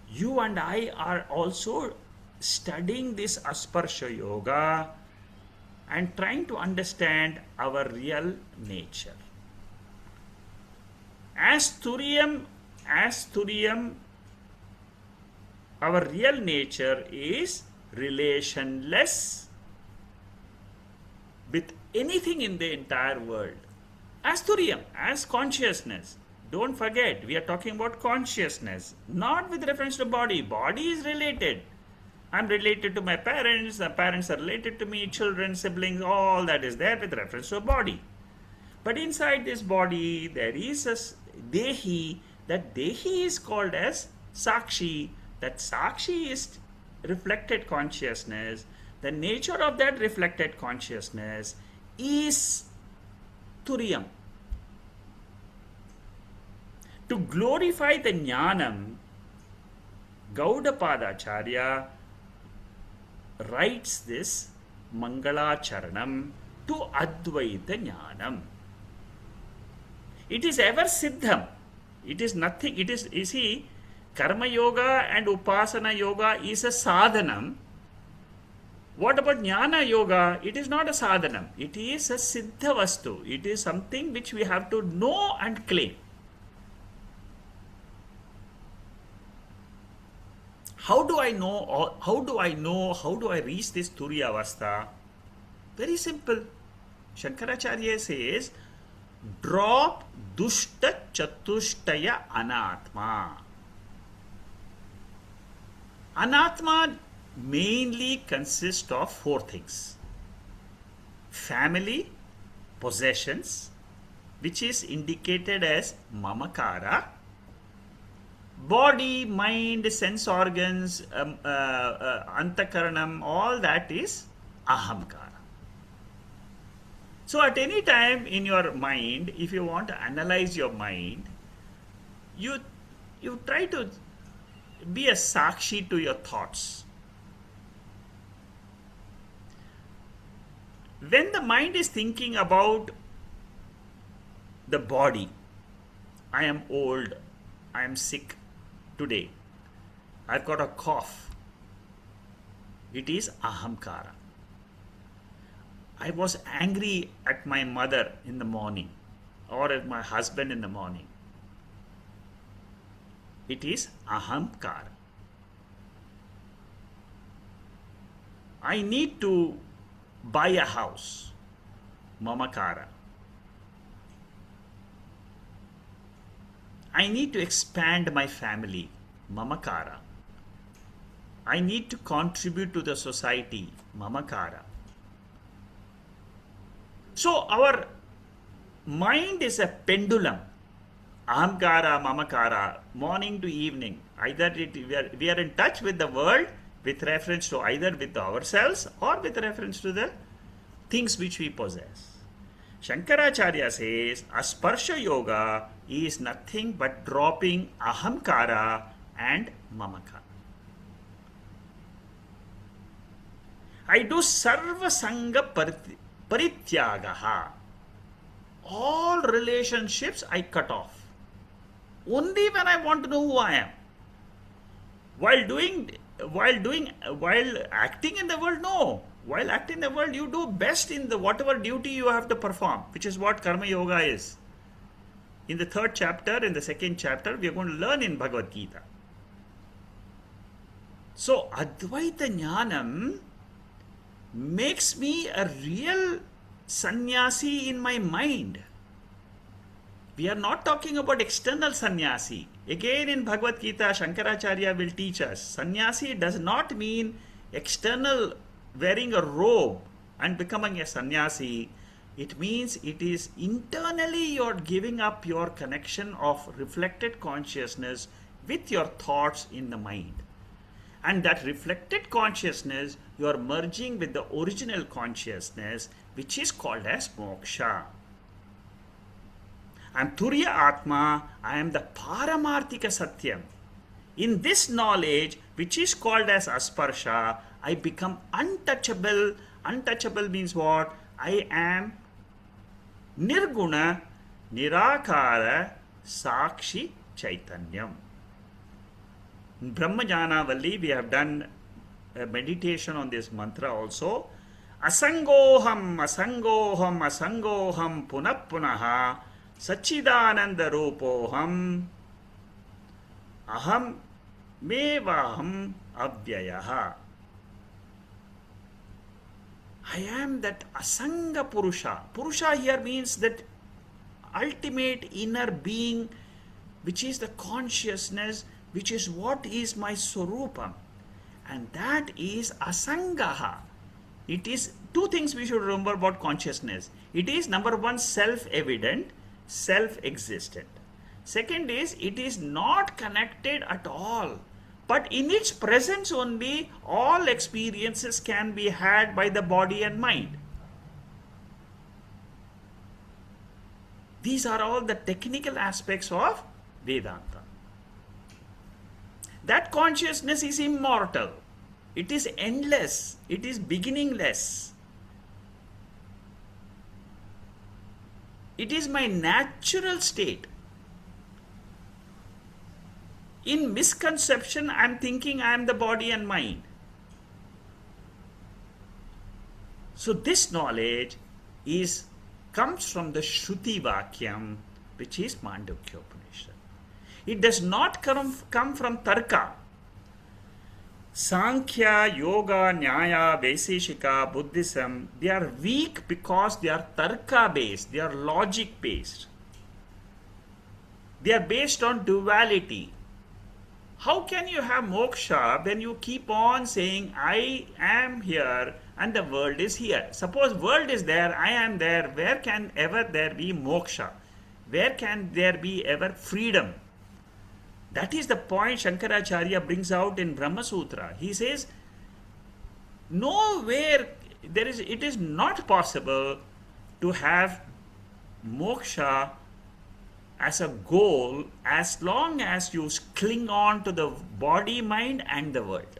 You and I are also studying this Asparsha Yoga and trying to understand our real nature. As Turiyam, our real nature is relationless with anything in the entire world. As Turiyam, as consciousness. Don't forget, we are talking about consciousness, not with reference to body. Body is related. I'm related to my parents, the parents are related to me, children, siblings, all that is there with reference to a body. But inside this body, there is a Dehi. That Dehi is called as Sakshi. That Sakshi is reflected consciousness. The nature of that reflected consciousness is Turiyam. To glorify the Jnanam, Gaudapadacharya writes this Mangalacharanam to Advaita Jnanam. It is ever Siddham. It is nothing. It is, you see, Karma yoga and upasana yoga is a sadhanam. What about jnana yoga? It is not a sadhanam. It is a siddha vastu. It is something which we have to know and claim. How do I know? How do I reach this turiya avastha? Very simple. Shankaracharya says, drop dushta chatushtaya anatma. Anatma mainly consists of four things: family, possessions, which is indicated as mamakara, body, mind, sense organs, antakaranam, all that is ahamkara. So at any time in your mind, if you want to analyze your mind, you try to be a sakshi to your thoughts. When the mind is thinking about the body, I am old, I am sick today, I've got a cough, it is ahamkara. I was angry at my mother in the morning or at my husband in the morning. It is ahamkara. I need to buy a house, mamakara. I need to expand my family, mamakara. I need to contribute to the society, mamakara. So our mind is a pendulum, ahamkara, mamakara, morning to evening. Either we are in touch with the world with reference to either with ourselves or with reference to the things which we possess. Shankaracharya says asparsha yoga is nothing but dropping ahamkara and mamakara. I do sarva sangha parityagaha. All relationships I cut off. Only when I want to know who I am. While acting in the world, no. While acting in the world, you do best in the whatever duty you have to perform, which is what karma yoga is. In the third chapter, in the second chapter, we are going to learn in Bhagavad Gita. So Advaita Jnanam makes me a real sannyasi in my mind. We are not talking about external sannyasi. Again in Bhagavad Gita, Shankaracharya will teach us, sannyasi does not mean external wearing a robe and becoming a sannyasi. It means it is internally you're giving up your connection of reflected consciousness with your thoughts in the mind. And that reflected consciousness, you are merging with the original consciousness, which is called as moksha. I am Turiya Atma, I am the Paramarthika Satyam. In this knowledge, which is called as Asparsha, I become untouchable. Untouchable means what? I am Nirguna, Nirakara, Sakshi, Chaitanyam. In Brahmajana Valli, we have done a meditation on this mantra also. Asangoham, asangoham, asangoham, punaha, Sachidananda Rupoham, Aham Mevaham Avyayaha. I am that Asanga Purusha. Purusha here means that ultimate inner being, which is the consciousness, which is what is my Swarupam. And that is Asangaha. It is two things we should remember about consciousness. It is number one, self-evident, self-existent. Second is, it is not connected at all. But in its presence only, all experiences can be had by the body and mind. These are all the technical aspects of Vedanta. That consciousness is immortal. It is endless. It is beginningless. It is my natural state. In misconception, I am thinking I am the body and mind. So this knowledge comes from the Shruti Vakyam, which is Mandukya Upanishad. It does not come from Tarka. Sankhya, Yoga, Nyaya, Vaiseshika, Buddhism, they are weak because they are Tarka based, they are logic based. They are based on duality. How can you have moksha when you keep on saying, I am here and the world is here? Suppose world is there, I am there, where can ever there be moksha? Where can there be ever freedom? That is the point Shankaracharya brings out in Brahma Sutra. He says, nowhere it is not possible to have moksha as a goal as long as you cling on to the body, mind and the world.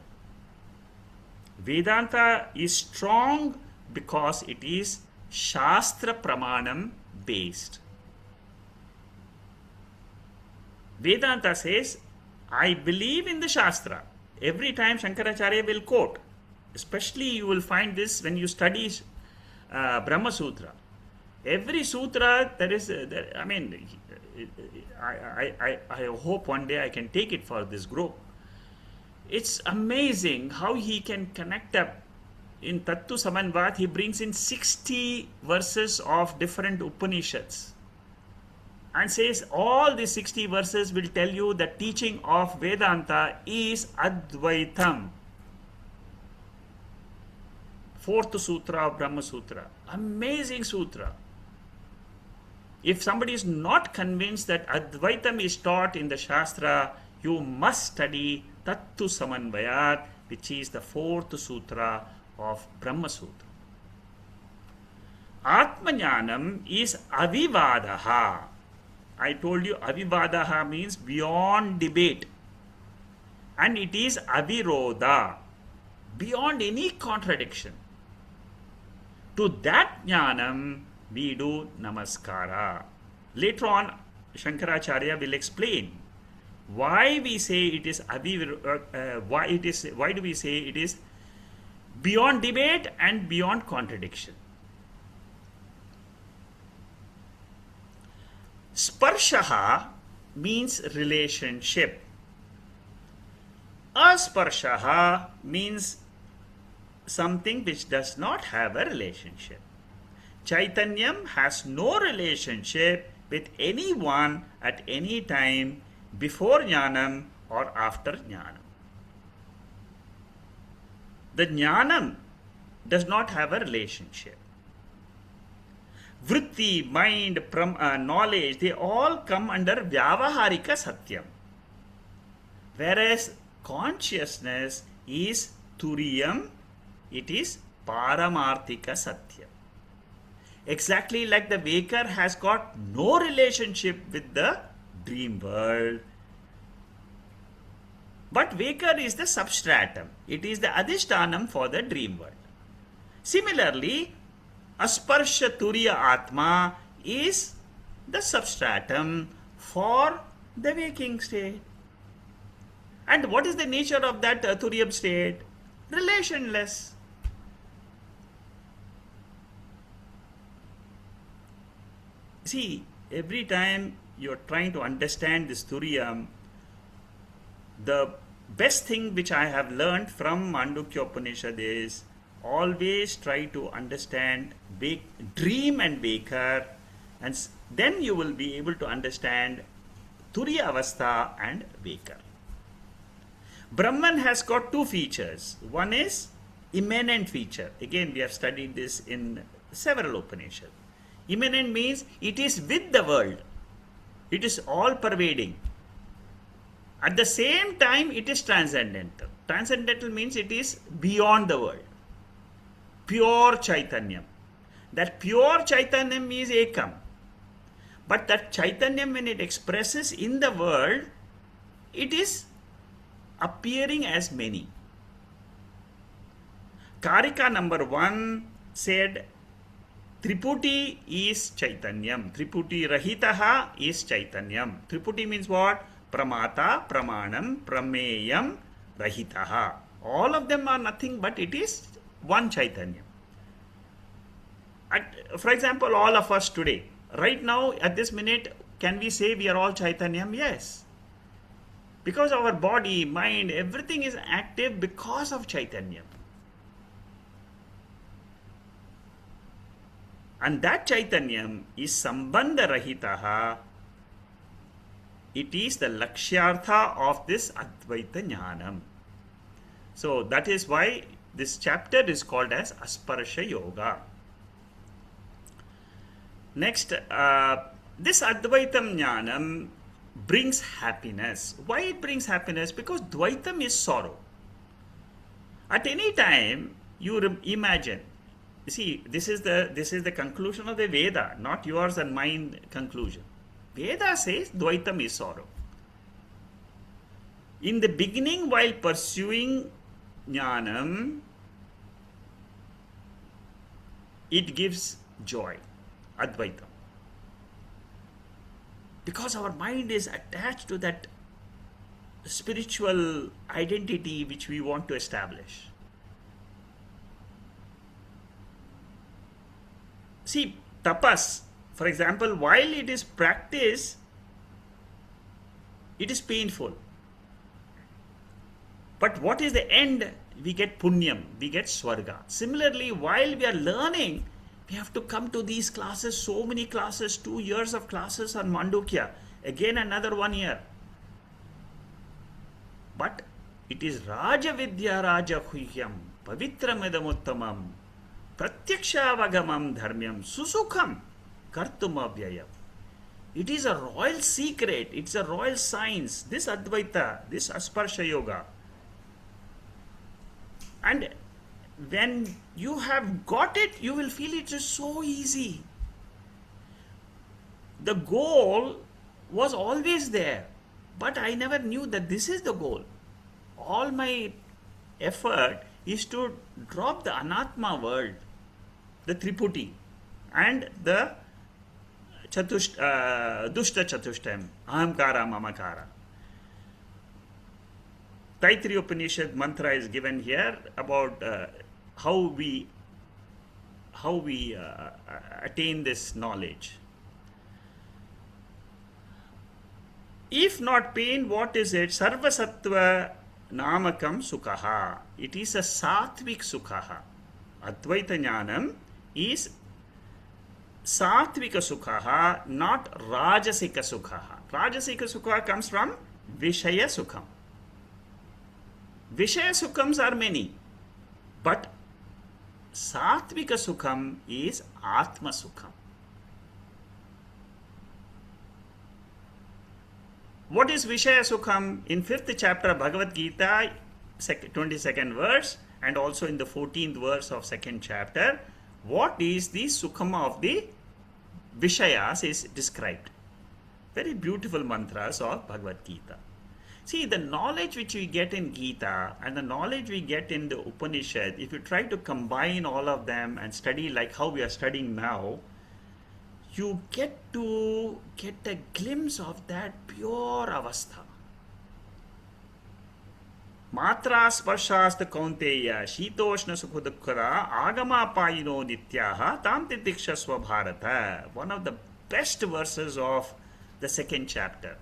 Vedanta is strong because it is Shastra Pramanam based. Vedanta says, I believe in the Shastra. Every time Shankaracharya will quote, especially you will find this when you study Brahma Sutra. Every sutra, I hope one day I can take it for this group. It's amazing how he can connect up. In Tattu Samanvat, he brings in 60 verses of different Upanishads and says all these 60 verses will tell you the teaching of Vedanta is Advaitam. Fourth sutra of Brahma Sutra. Amazing sutra. If somebody is not convinced that Advaitam is taught in the Shastra, you must study Tattu Samanvayat, which is the fourth sutra of Brahma Sutra. Atmanyanam is avivadaha. I told you avivadaha means beyond debate. And it is avirodha, beyond any contradiction. To that jnanam we do namaskara. Later on, Shankaracharya will explain why we say it is why do we say it is beyond debate and beyond contradiction. Sparshaha means relationship. Asparshaha means something which does not have a relationship. Chaitanyam has no relationship with anyone at any time before jnanam or after jnanam. The jnanam does not have a relationship. Vritti, mind, knowledge, they all come under Vyavaharika Satyam. Whereas consciousness is Turiyam, it is Paramarthika Satyam. Exactly like the waker has got no relationship with the dream world. But waker is the substratum. It is the adhishtanam for the dream world. Similarly, Asparsha Turiya Atma is the substratum for the waking state. And what is the nature of that Turiyam state? Relationless. See, every time you're trying to understand this Turiyam, the best thing which I have learned from Mandukya Upanishad is always try to understand dream and waker, and then you will be able to understand Turiya Avastha and waker. Brahman has got two features. One is immanent feature. Again, we have studied this in several Upanishads. Immanent means it is with the world. It is all pervading. At the same time, it is transcendental. Transcendental means it is beyond the world. Pure Chaitanyam. That pure Chaitanyam is Ekam. But that Chaitanyam, when it expresses in the world, it is appearing as many. Karika number 1 said, Triputi is Chaitanyam. Triputi Rahitaha is Chaitanyam. Triputi means what? pramata, pramanam, prameyam, rahitaha. All of them are nothing but it is one Chaitanya. For example, all of us today, right now, at this minute, can we say we are all Chaitanyam? Yes. Because our body, mind, everything is active because of Chaitanyam. And that Chaitanyam is Sambandha Rahitaha. It is the Lakshyartha of this Advaita Jnanam. So that is why this chapter is called as Asparsha Yoga. Next, this Advaitam Jnanam brings happiness. Why it brings happiness? Because Dvaitam is sorrow. At any time, you imagine. See, this is the conclusion of the Veda, not yours and mine conclusion. Veda says Dvaitam is sorrow. In the beginning, while pursuing Jnanam, it gives joy, Advaitam. Because our mind is attached to that spiritual identity which we want to establish. See, tapas, for example, while it is practiced, it is painful. But what is the end? We get punyam, we get swarga. Similarly, while we are learning, we have to come to these classes, so many classes, 2 years of classes on Mandukya, again another 1 year. But it is Raja Vidya Raja Huhyam, Pavitram Edamuttamam, Pratyaksha Dharmyam, Susukham, Kartumabhyayam. It is a royal secret, it's a royal science, this Advaita, this Asparsha Yoga. And when you have got it, you will feel it is so easy. The goal was always there, but I never knew that this is the goal. All my effort is to drop the Anatma world, the Triputi, and the Dushta Chatushtam, Ahamkara, Mamakara. Taittiriya Upanishad mantra is given here about how we attain this knowledge. If not pain, what is it? Sarvasattva namakam sukhaha. It is a satvik sukhaha. Advaita Jnanam is satvika sukhaha, not rajasika sukhaha. Rajasika sukha comes from Vishaya Sukham. Vishaya Sukhams are many, but Satvika Sukham is Atma Sukham. What is Vishaya Sukham? In 5th chapter of Bhagavad Gita, 22nd verse, and also in the 14th verse of 2nd chapter, what is the Sukham of the Vishayas is described. Very beautiful mantras of Bhagavad Gita. See, the knowledge which we get in Gita and the knowledge we get in the Upanishad, if you try to combine all of them and study like how we are studying now, you get to get a glimpse of that pure avastha. Matra sparshasta kaunteya shitoshna sukhudukkara agama payino nityaha tam titikshasva bharata. One of the best verses of the 2nd chapter.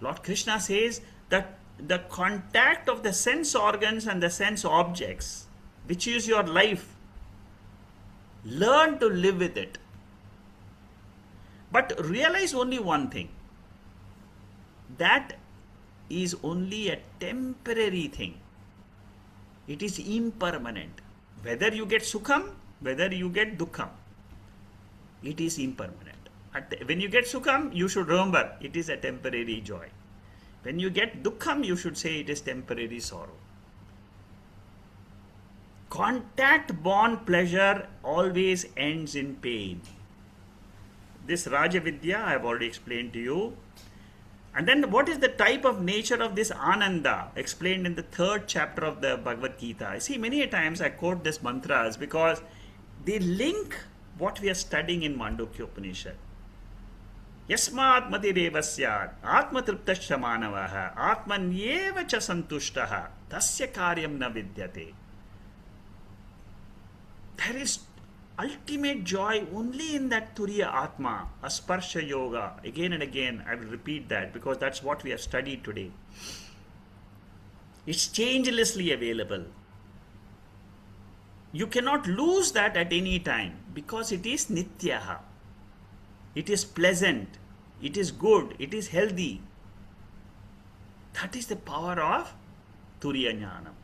Lord Krishna says that the contact of the sense organs and the sense objects, which is your life, learn to live with it. But realize only one thing, that is only a temporary thing. It is impermanent. Whether you get sukham, whether you get dukkham, it is impermanent. When you get sukham, you should remember it is a temporary joy. When you get dukkham, you should say it is temporary sorrow. Contact-born pleasure always ends in pain. This Rajavidya I have already explained to you. And then what is the type of nature of this Ananda explained in the 3rd chapter of the Bhagavad Gita. See, many a times I quote these mantras because they link what we are studying in Mandukya Upanishad. यस्मात् मतिरेव स्यात् आत्मतृप्तश्च मानवः आत्मन्येव च सन्तुष्टः तस्य कार्यं न विद्यते. There is ultimate joy only in that Turiya Atma, Asparsha Yoga. Again and again, I will repeat that because that's what we have studied today. It's changelessly available. You cannot lose that at any time because it is Nityaha. It is pleasant. It is good. It is healthy. That is the power of Turiya Jnanam.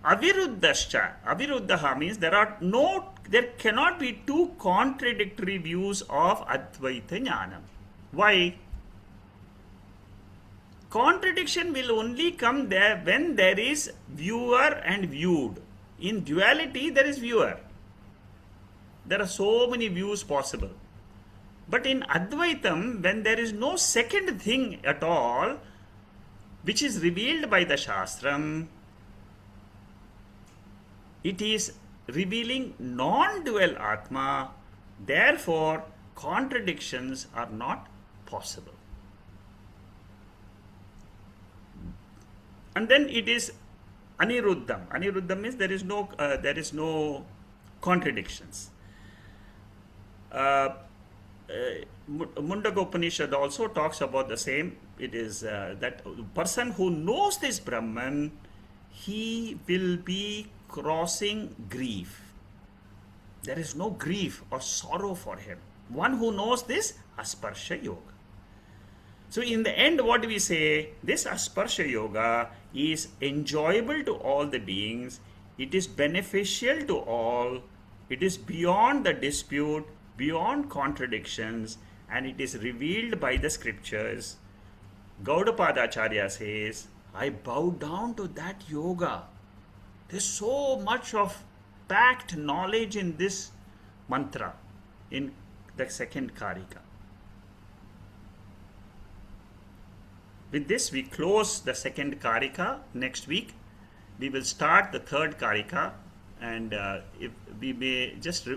Aviruddhascha. Aviruddha means there cannot be two contradictory views of Advaita Jnanam. Why? Contradiction will only come there when there is viewer and viewed. In duality, there is viewer. There are so many views possible. But in Advaitam, when there is no second thing at all, which is revealed by the Shastram, it is revealing non-dual Atma, therefore contradictions are not possible. And then it is Aniruddham. Aniruddham means there is no contradictions. Mundaka Upanishad also talks about the same. It is that person who knows this Brahman, he will be crossing grief. There is no grief or sorrow for him. One who knows this Asparsha Yoga. So in the end, what do we say? This Asparsha Yoga is enjoyable to all the beings. It is beneficial to all. It is beyond the dispute, beyond contradictions, and it is revealed by the scriptures. Gaudapada Acharya says, I bow down to that yoga. There's so much of packed knowledge in this mantra, in the second Karika. With this, we close the second Karika. Next week, we will start the third Karika, and if we may just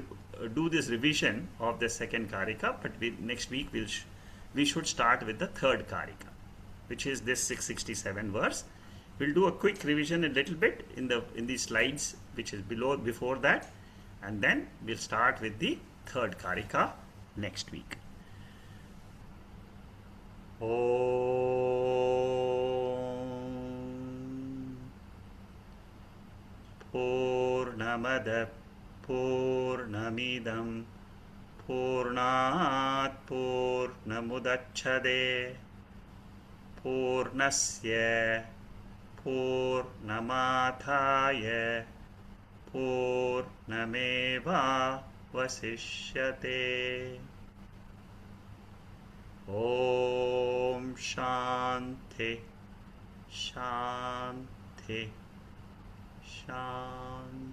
do this revision of the second Karika, but next week we should start with the third Karika, which is this 667 verse. We'll do a quick revision a little bit in these slides, which is before that, and then we'll start with the third Karika next week. Om Purnamada Purnamidam Purnat Purnamudachade Purnasya Purnamathaya Purnameva Vasishyate. Om Shanti Shanti Shanti.